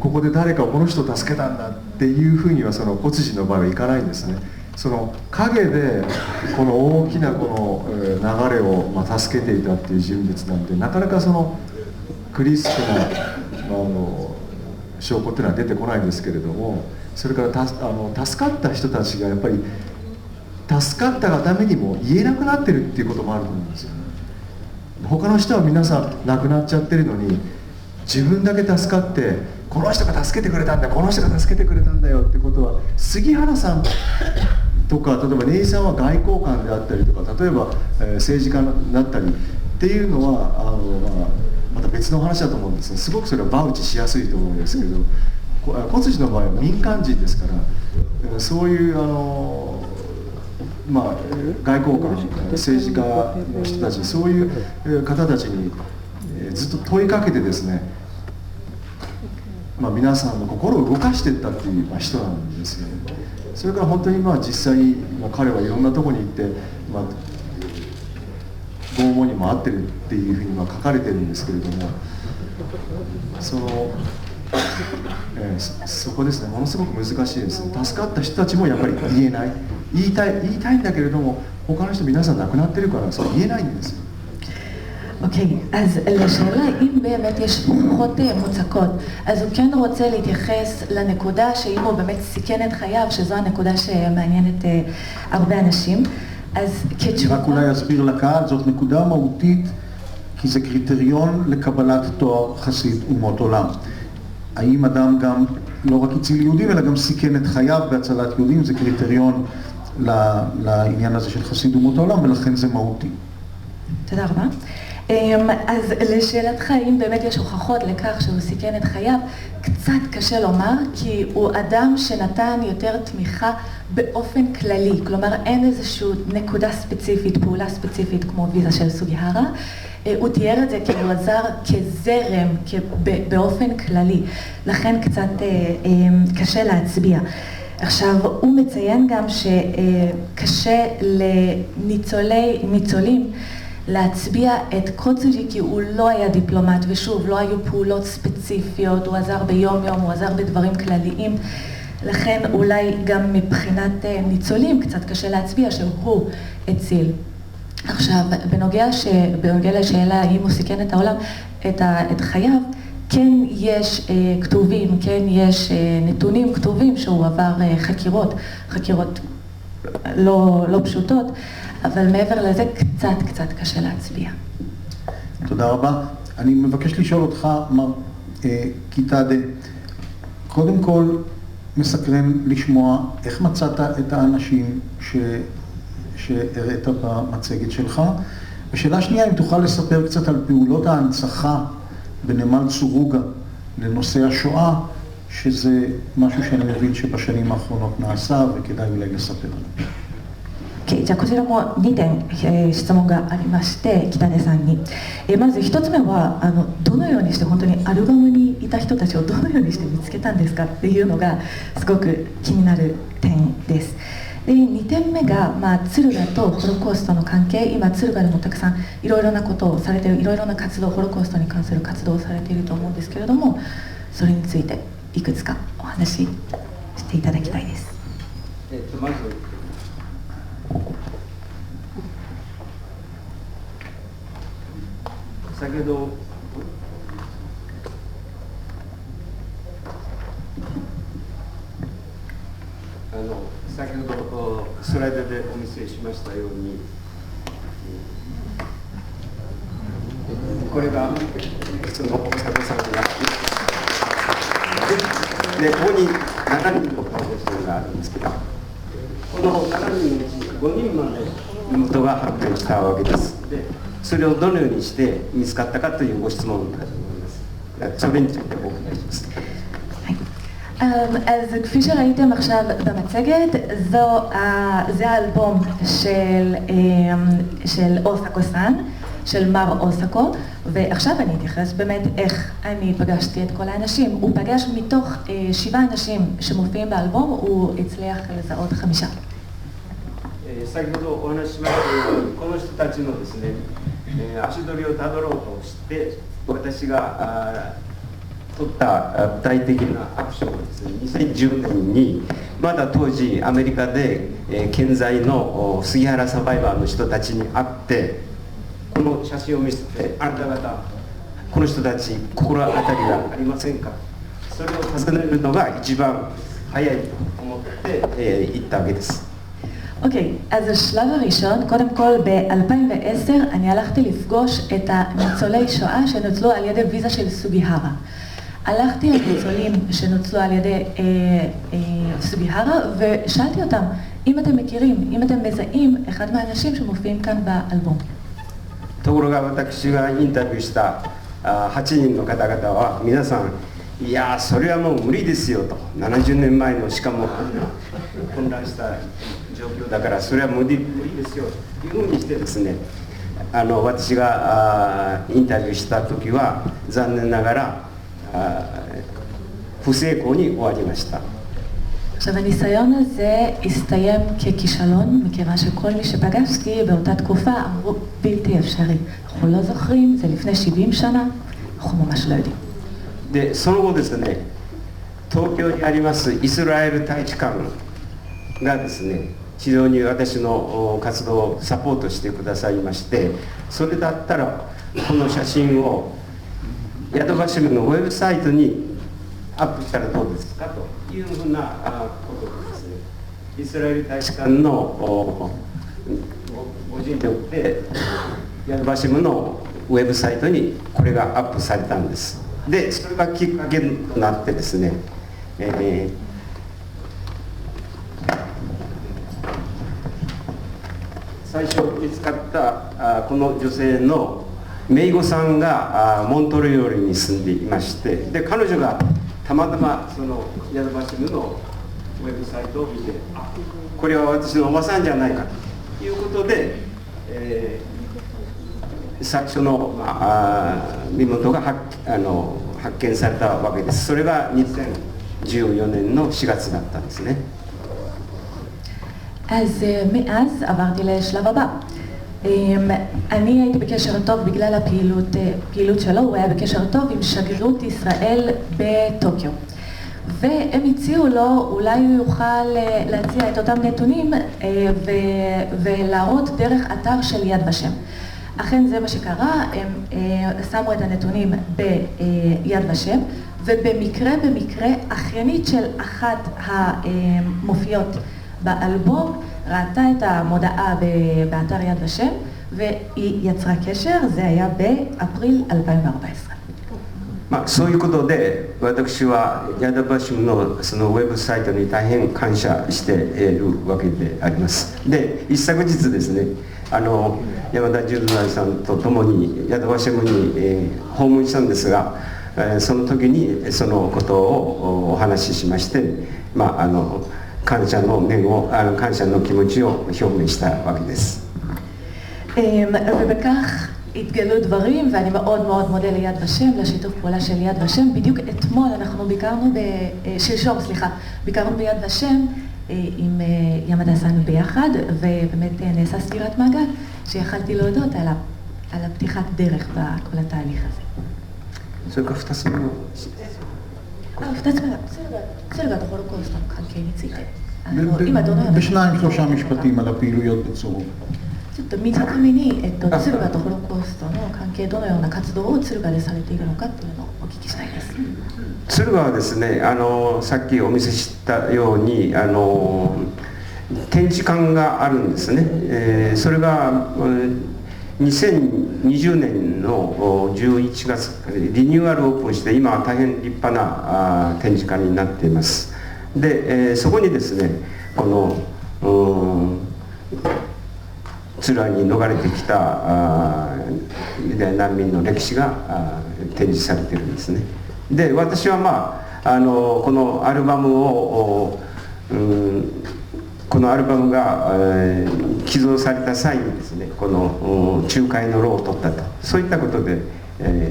ここで誰かこの人を助けたんだっていうふうにはその小辻の場合はいかないんですね。その陰でこの大きなこの流れを助けていたっていう人物なんで、なかなかそのクリスプな証拠っていうのは出てこないんですけれども、それから助かった人たちがやっぱり助かったがためにも言えなくなってるっていうこともあると思うんですよ。他の人は皆さん亡くなっちゃってるのに、自分だけ助かって、この人が助けてくれたんだ、この人が助けてくれたんだよってことは、杉原さんとか、例えばネイさんは外交官であったりとか、例えば、政治家だったりっていうのはまた別の話だと思うんですね。すごくそれはバウチしやすいと思うんですけど、小辻の場合は民間人ですから、そういう外交官、政治家の人たち、そういう方たちにずっと問いかけてですね、皆さんの心を動かしていったっていう人なんですよ。それから本当に実際彼はいろんなところに行って、拷問にも遭ってるっていうふうに書かれてるんですけれども、そこですね、ものすごく難しいですね。助かった人たちもやっぱり言えない、言いたいんだけれども、他の人皆さん亡くなってるからそれ言えないんですよ。אוקיי, אז לשאלה אם באמת יש הוכחות מוצקות, אז הוא כן רוצה להתייחס לנקודה שאם הוא באמת סיכן את חייו, שזו הנקודה שמעניינת הרבה אנשים, אז כתשובה... רק אולי אסביר לקהל, זאת נקודה מהותית, כי זה קריטריון לקבלת תואר חסיד אומות עולם. האם אדם גם לא רק הציל יהודים, אלא גם סיכן את חייו בהצלת יהודים, זה קריטריון לעניין הזה של חסיד אומות העולם, ולכן זה מהותי. תודה רבה. אז לשאלתך, אם באמת יש הוכחות לכך שהוא סיכן את חייו, קצת קשה לומר, כי הוא אדם שנתן יותר תמיכה באופן כללי, כלומר אין איזושהי נקודה ספציפית, פעולה ספציפית כמו ויזה של סוגיהרה, הוא תיאר את זה כי הוא עזר כזרם, באופן כללי, לכן קצת קשה להצביע. עכשיו, הוא מציין גם שקשה לניצולים להצביע את קוצ'יג'י כי הוא לא היה דיפלומט, ושוב, לא היו פעולות ספציפיות, הוא עזר ביום יום, הוא עזר בדברים כלליים, לכן אולי גם מבחינת ניצולים קצת קשה להצביע שהוא הציל עכשיו, בנוגע לשאלה האם הוא סיכן את העולם, את חייו, כן יש כתובים, כן יש נתונים כתובים שהוא עבר חקירות לא פשוטות, אבל מעבר לזה קצת קשה להצביע. תודה רבה. אני מבקש לשאול אותך, מר קיטאדה, קודם כל מסקרן לשמוע איך מצאת את האנשים שהראית במצגת שלך, ושאלה שנייה, אם תוכל לספר קצת על פעולות ההנצחה בנמל צורוגה לנושא השואה, שזה משהו שאני מבין שבשנים האחרונות נעשה וכדאי אולי לספר עליו. Okay, じゃあこちらも2点、質問がありまして、北根さんに、まず1つ目はどのようにして本当にアルバムにいた人たちをどのようにして見つけたんですかっていうのがすごく気になる点です。で2点目が、敦賀とホロコーストの関係、今敦賀でもたくさんいろいろなことをされている、いろいろな活動、ホロコーストに関する活動をされていると思うんですけれども、それについていくつかお話ししていただきたいです。まず先ほどスライドでお見せしましたように、これがその大迫さんがでここに7人のパーティションがあるんですけど、この7人のうち5人まで身元が発表したわけです。でそれをどのようにして見つかったかというご質問だと思います。それについてお伺いします。אז כפי שראיתם עכשיו במצגת, זה האלבום של אוסקו-סן, של מר אוסקו, ועכשיו אני אתייחס באמת איך אני פגשתי את כל האנשים. הוא פגש מתוך 7 אנשים שמופיעים באלבום, הוא הצליח לזהות 5. 先ほどお話ししましたように、この人たちのですね、足取りをたどろうとして、私が取った具体的なアクションをですね、2010年にまだ当時アメリカで健在の杉原サバイバーの人たちに会って、この写真を見せて、あなた方この人たち心当たりがありませんか、それを尋ねるのが一番早いと思って行ったわけです。אוקיי, אז השלב הראשון, קודם כל ב-2010 אני הלכתי לפגוש את הניצולי שואה שנוצלו על ידי ויזה של סוגיהרה. הלכתי על ניצולים שנוצלו על ידי סוגיהרה ושאלתי אותם אם אתם מכירים, אם אתם מזהים אחד מהאנשים שמופיעים כאן באלבום. ところが私がインタビューした8人の方々は皆さん、いやそれはもう無理ですよと、70年前のしかも混乱した状況だからそれは無理ですよというふうにしてですね、私がインタビューした時は残念ながら不成功に終わりました。עכשיו הניסיון הזה הסתיים ככישלון, מכיוון שכל מי שפגשתי באותה תקופה אמרו בלתי אפשרי. אנחנו לא זוכרים, זה לפני 70 שנה, אנחנו ממש לא יודעים. で、その後ですね、東京にありますイスラエル大使館がですね、非常に私の活動をサポートしてくださいまして、それだったらこの写真をヤドバシムのウェブサイトにアップしたらどうですかというふうなことですね、イスラエル大使館のご尽力でヤドバシムのウェブサイトにこれがアップされたんです。で、それがきっかけとなってですね、最初見つかったこの女性の姪御さんがモントリオールに住んでいまして、で彼女がたまたまそのヤドバシムのウェブサイトを見て、これは私のおばさんじゃないかということで、最初の身元が発見されたわけです。それが2014年の4月だったんですね。אז מאז עברתי לשלב הבא. אני הייתי בקשר טוב בגלל הפעילות שלו, הוא היה בקשר טוב עם שגרירות ישראל בטוקיו. והם הציעו לו, אולי הוא יוכל להציע את אותם נתונים ולהראות דרך אתר של יד ושם. אכן זה מה שקרה, הם שמו את הנתונים ביד ושם, ובמקרה אחיינית של אחת המופיעות באלבום ראתה את המודעה באתר יד ושם, והיא יצרה קשר, זה היה באפריל 2014. そういうことで私はヤダバシムのそのウェブサイトに大変感謝しているわけであります。で、一昨日ですね、山田純大さんと共にヤダバシムに、訪問したんですが、その時にそのことをお話ししまして、感謝の念を感謝の気持ちを表明したわけです。ובכך התגלו דברים, ואני מאוד מאוד מודה ליד ושם, לשיתוף פעולה של יד ושם. בדיוק אתמול אנחנו שלשום, ביקרנו ביד ושם עם ימדה סן ביחד, ובאמת נעשה סגירת מעגל שיכלתי להודות על הפתיחת דרך בכל התהליך הזה. それから2つ目のセルガとホロコーストの関係について。בשניים שלושה משפטים על הפעילויות בצורות. ちょっと短めに、敦賀とホロコーストの関係、どのような活動を敦賀でされているのかというのをお聞きしたいです。敦賀はですね、さっきお見せしたように展示館があるんですね。それが2020年の11月リニューアルオープンして、今は大変立派な展示館になっています。で、そこにですね、このツラに逃れてきたユダヤ難民の歴史が展示されているんですね。で、私はこのアルバムをこのアルバムが寄贈された際にですね、この仲介の労を取ったと、そういったことで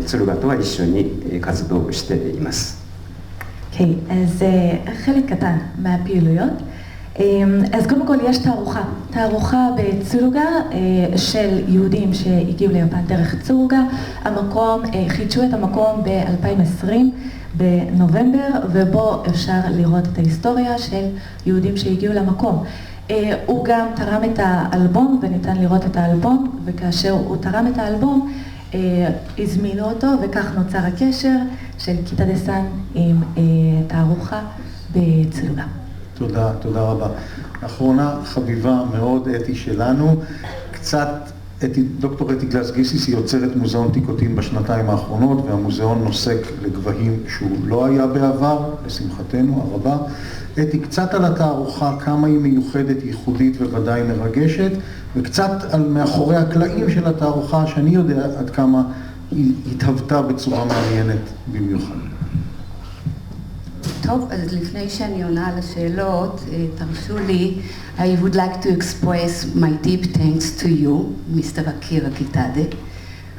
敦賀とは一緒に活動をしています。Okay, אז חלק קטן מהפעילויות. אז קודם כל יש תערוכה בצולוגה של יהודים שהגיעו ליפן דרך צולוגה. המקום, חידשו את המקום ב-2020 בנובמבר, ובו אפשר לראות את ההיסטוריה של יהודים שהגיעו למקום. הוא גם תרם את האלבום, וניתן לראות את האלבום, וכאשר הוא תרם את האלבום הזמינו אותו, וכך נוצר הקשר של כיתה דסן עם תערוכה בצולוגה. תודה, תודה רבה. אחרונה חביבה מאוד אתי שלנו, קצת דוקטור אתי גלס גיסיס היא יוצרת מוזיאון טיקוטין בשנתיים האחרונות, והמוזיאון נוסק לגבהים שהוא לא היה בעבר, לשמחתנו הרבה. אתי, קצת על התערוכה, כמה היא מיוחדת, ייחודית וודאי מרגשת, וקצת על מאחורי הקלעים של התערוכה, שאני יודע עד כמה היא התהוותה בצורה מעניינת במיוחד. טוב, אז לפני שאני עונה על השאלות, תרשו לי, I would like to express my deep thanks to you, Mr. Akira Kitade,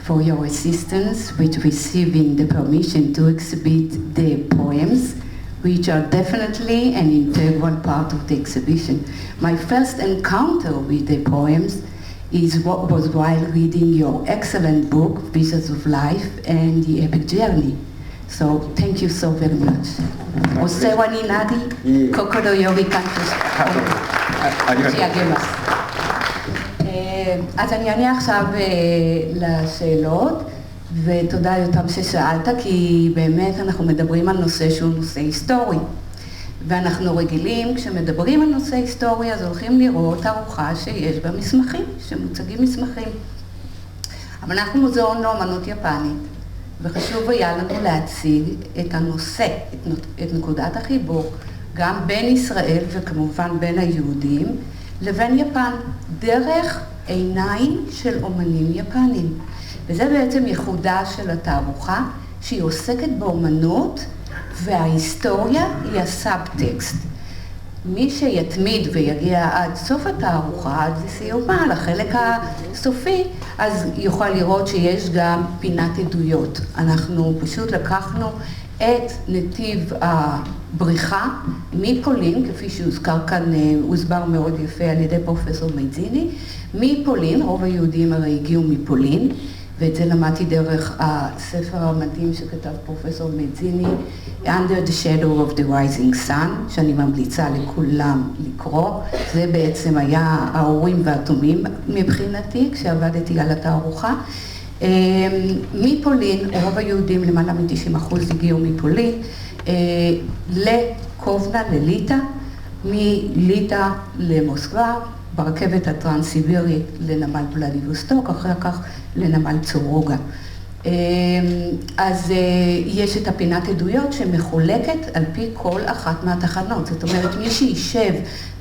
for your assistance with receiving the permission to exhibit the poems, which are definitely an integral part of the exhibition. My first encounter with the poems was while reading your excellent book, Visions of Life and the Epic Journey. So thank you so very much. お世話になり、心より感謝申し上げます。אז אני אענה עכשיו לשאלות, ותודה יותם ששאלת, כי באמת אנחנו מדברים על נושא שהוא נושא היסטורי. ואנחנו רגילים, כשמדברים על נושא היסטורי, אז הולכים לראות תערוכה שיש בה מסמכים, שמוצגים מסמכים. אבל אנחנו מוזיאון לאומנות יפנית. וחשוב היה לנו להציג את הנושא, את נקודת החיבור, גם בין ישראל וכמובן בין היהודים לבין יפן, דרך עיניים של אומנים יפנים. וזה בעצם ייחודה של התערוכה, שהיא עוסקת באומנות וההיסטוריה היא הסאבטקסט. מי שיתמיד ויגיע עד סוף התערוכה, עד סיומה, לחלק הסופי, אז יוכל לראות שיש גם פינת עדויות. אנחנו פשוט לקחנו את נתיב הבריחה מפולין, כפי שהוזכר כאן, הוסבר מאוד יפה על ידי פרופסור מייזיני, מפולין, רוב היהודים הרי הגיעו מפולין, ואת זה למדתי דרך הספר המדהים שכתב פרופסור מדזיני, Under the Shadow of the Rising Sun, שאני ממליצה לכולם לקרוא. זה בעצם היה האורים והתומים מבחינתי כשעבדתי על התערוכה. מפולין, רוב היהודים, למעלה מ-90% הגיעו מפולין, לקובנה, לליטא, מליטא למוסקבה, ברכבת הטרנס-סיבירית לנמל ולדיווסטוק, אחר כך לנמל צורוגה. אז יש את הפינת עדויות שמחולקת על פי כל אחת מהתחנות. זאת אומרת, מי שישב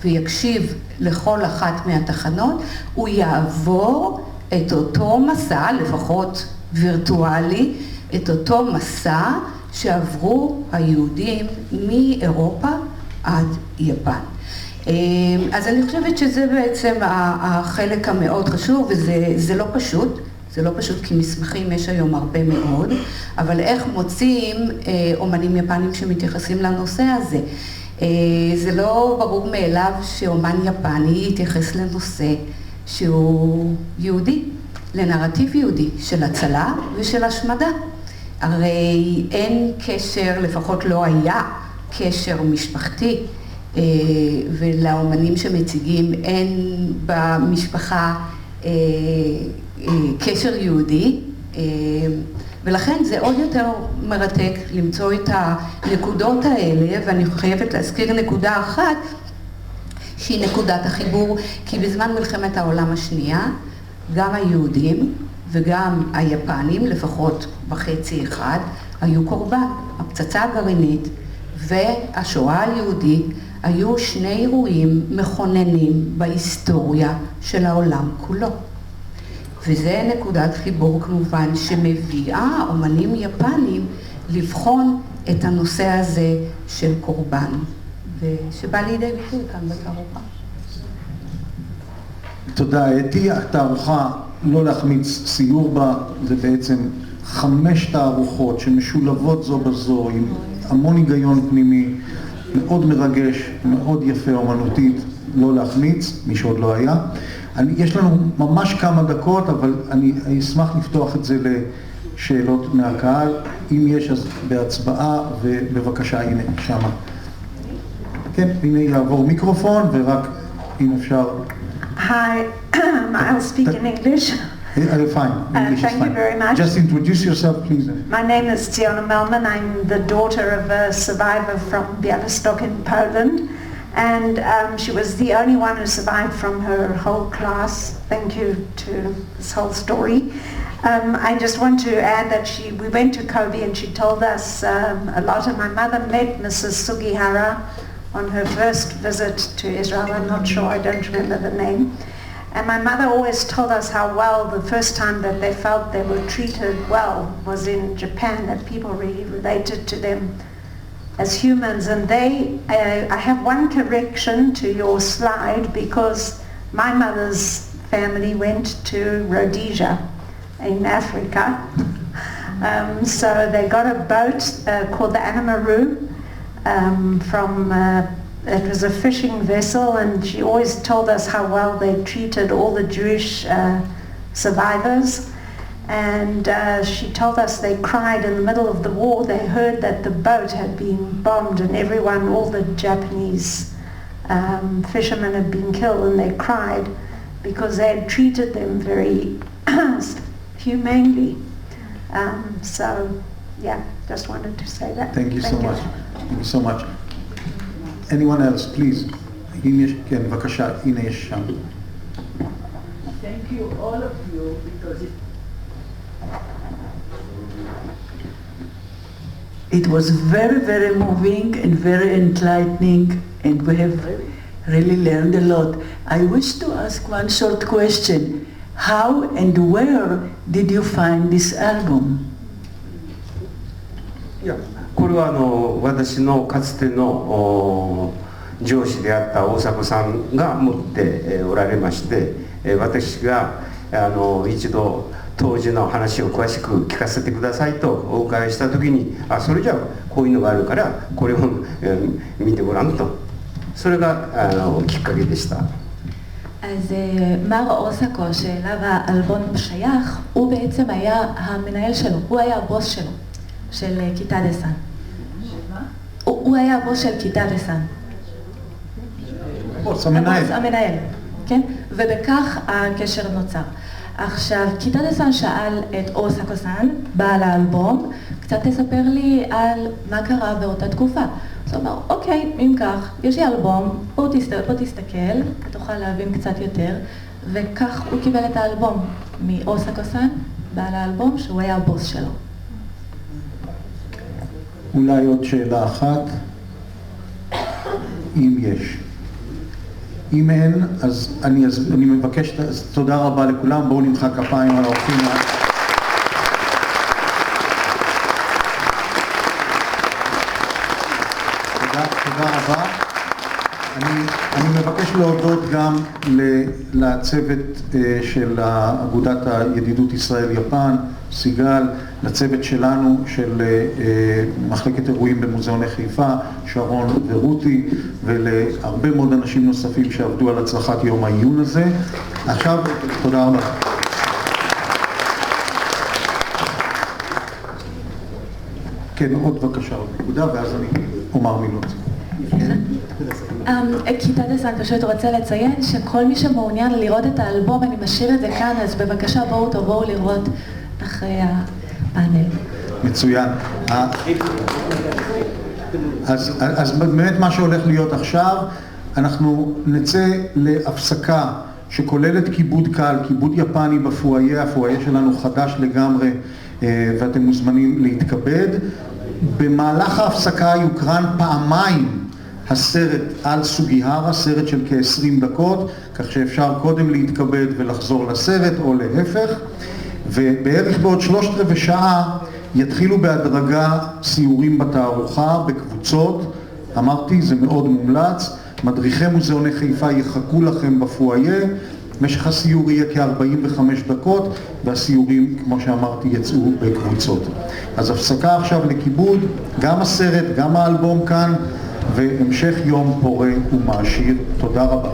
ויקשיב לכל אחת מהתחנות, הוא יעבור את אותו מסע, לפחות וירטואלי, את אותו מסע שעברו היהודים מאירופה עד יפן. אז אני חושבת שזה בעצם החלק המאוד חשוב, וזה לא פשוט. זה לא פשוט כי מסמכים יש היום הרבה מאוד, אבל איך מוצאים אומנים יפנים שמתייחסים לנושא הזה? זה לא ברור מאליו שאומן יפני יתייחס לנושא שהוא יהודי, לנרטיב יהודי של הצלה ושל השמדה. הרי אין קשר, לפחות לא היה קשר משפחתי, ולאומנים שמציגים אין במשפחה קשר יהודי, ולכן זה עוד יותר מרתק למצוא את הנקודות האלה, ואני חייבת להזכיר נקודה אחת שהיא נקודת החיבור, כי בזמן מלחמת העולם השנייה גם היהודים וגם היפנים, לפחות בחצי אחד, היו קורבן. הפצצה הגרעינית והשואה היהודית היו שני אירועים מכוננים בהיסטוריה של העולם כולו. וזה נקודת חיבור כמובן שמביאה אומנים יפנים לבחון את הנושא הזה של קורבן, ושבא לידי ביטוי כאן בתערוכה. תודה אתי. התערוכה, לא להחמיץ סיור בה, זה בעצם 5 תערוכות שמשולבות זו בזו עם המון היגיון פנימי, מאוד מרגש, מאוד יפה אומנותית, לא להחמיץ, מי שעוד לא היה. יש לנו ממש כמה דקות, אבל אני אשמח לפתוח את זה לשאלות מהקהל. אם יש אז בהצבעה, ובבקשה, הנה, שמה. כן, הנה יעבור מיקרופון, ורק אם אפשר... Hi, I'll speak in English. Fine, English is thank you very much. Just introduce yourself, please. My name is Ziona Melman. I'm the daughter of a survivor from Białystok in Poland. And she was the only one who survived from her whole class. Thank you to this whole story. I just want to add that we went to Kobe and she told us a lot. And my mother met Mrs. Sugihara on her first visit to Israel. I'm not sure, I don't remember the name. And my mother always told us how well the first time that they felt they were treated well was in Japan, that people really related to them as humans. And I have one correction to your slide, because my mother's family went to Rhodesia in Africa. So they got a boat called the Anamaru it was a fishing vessel, and she always told us how well they treated all the Jewish survivors. And she told us they cried in the middle of the war. They heard that the boat had been bombed and all the Japanese fishermen had been killed, and they cried because they had treated them very humanely. So, yeah, just wanted to say that. Thank you so much. Thank you so much. Anyone else, please? כן, בבקשה, הנה יש שם. Thank you, all of you, because it was very, very moving and very enlightening, and we have really learned a lot. I wish to ask one short question. How and where did you find this album? Yeah. これは私のかつての上司であった大迫さんが持っておられまして、私が一度当時の話を詳しく聞かせてくださいとお伺いした時に、それじゃあこういうのがあるからこれを見てごらんと、それがきっかけでした。אז מר אוסקו, שאליו האלבום שייך, הוא בעצם היה המנהל שלו, הוא היה הבוס שלו, של כיתה דסן. הוא היה הבוס של כיתה דסן. הבוס, המנהל. הבוס, המנהל, כן? ובכך הקשר נוצר. עכשיו, כיתה דסן שאל את אוסקו-סן, בעל האלבום, קצת תספר לי על מה קרה באותה תקופה. אז הוא אמר, אוקיי, אם כך, יש לי אלבום, בוא תסתכל, תוכל להבין קצת יותר, וכך הוא קיבל את האלבום מאוסקו-סן, בעל האלבום, שהוא היה הבוס שלו. אולי עוד שאלה אחת, אם יש. אם אין, אז אני מבקש, תודה רבה לכולם, בואו נמחא כפיים על האורחים. תודה רבה. אני מבקש להודות גם לצוות של אגודת הידידות ישראל-יפן, סיגל, לצוות שלנו של מחלקת אירועים במוזיאוני חיפה, שרון ורותי, ולהרבה מאוד אנשים נוספים שעבדו על הצלחת יום העיון הזה. עכשיו, תודה רבה. כן, עוד בבקשה, עוד נקודה, ואז אני אומר מילות. כיתה דסן פשוט רוצה לציין שכל מי שמעוניין לראות את האלבום, אני משאיר את זה כאן, אז בבקשה תבואו לראות אחרי הפאנל. מצוין. אז באמת מה שהולך להיות עכשיו, אנחנו נצא להפסקה שכוללת כיבוד קל, כיבוד יפני בפואיה, הפואיה שלנו חדש לגמרי, ואתם מוזמנים להתכבד. במהלך ההפסקה יוקרן פעמיים הסרט על סוגיהרה, סרט של כ-20 דקות, כך שאפשר קודם להתכבד ולחזור לסרט או להפך, ובערך בעוד 3/4 שעה יתחילו בהדרגה סיורים בתערוכה בקבוצות, אמרתי זה מאוד מומלץ, מדריכי מוזיאוני חיפה יחכו לכם בפואיה, משך הסיור יהיה כ-45 דקות, והסיורים, כמו שאמרתי, יצאו בקבוצות. אז הפסקה עכשיו לכיבוד, גם הסרט, גם האלבום כאן, והמשך יום פורה ומעשיר. תודה רבה.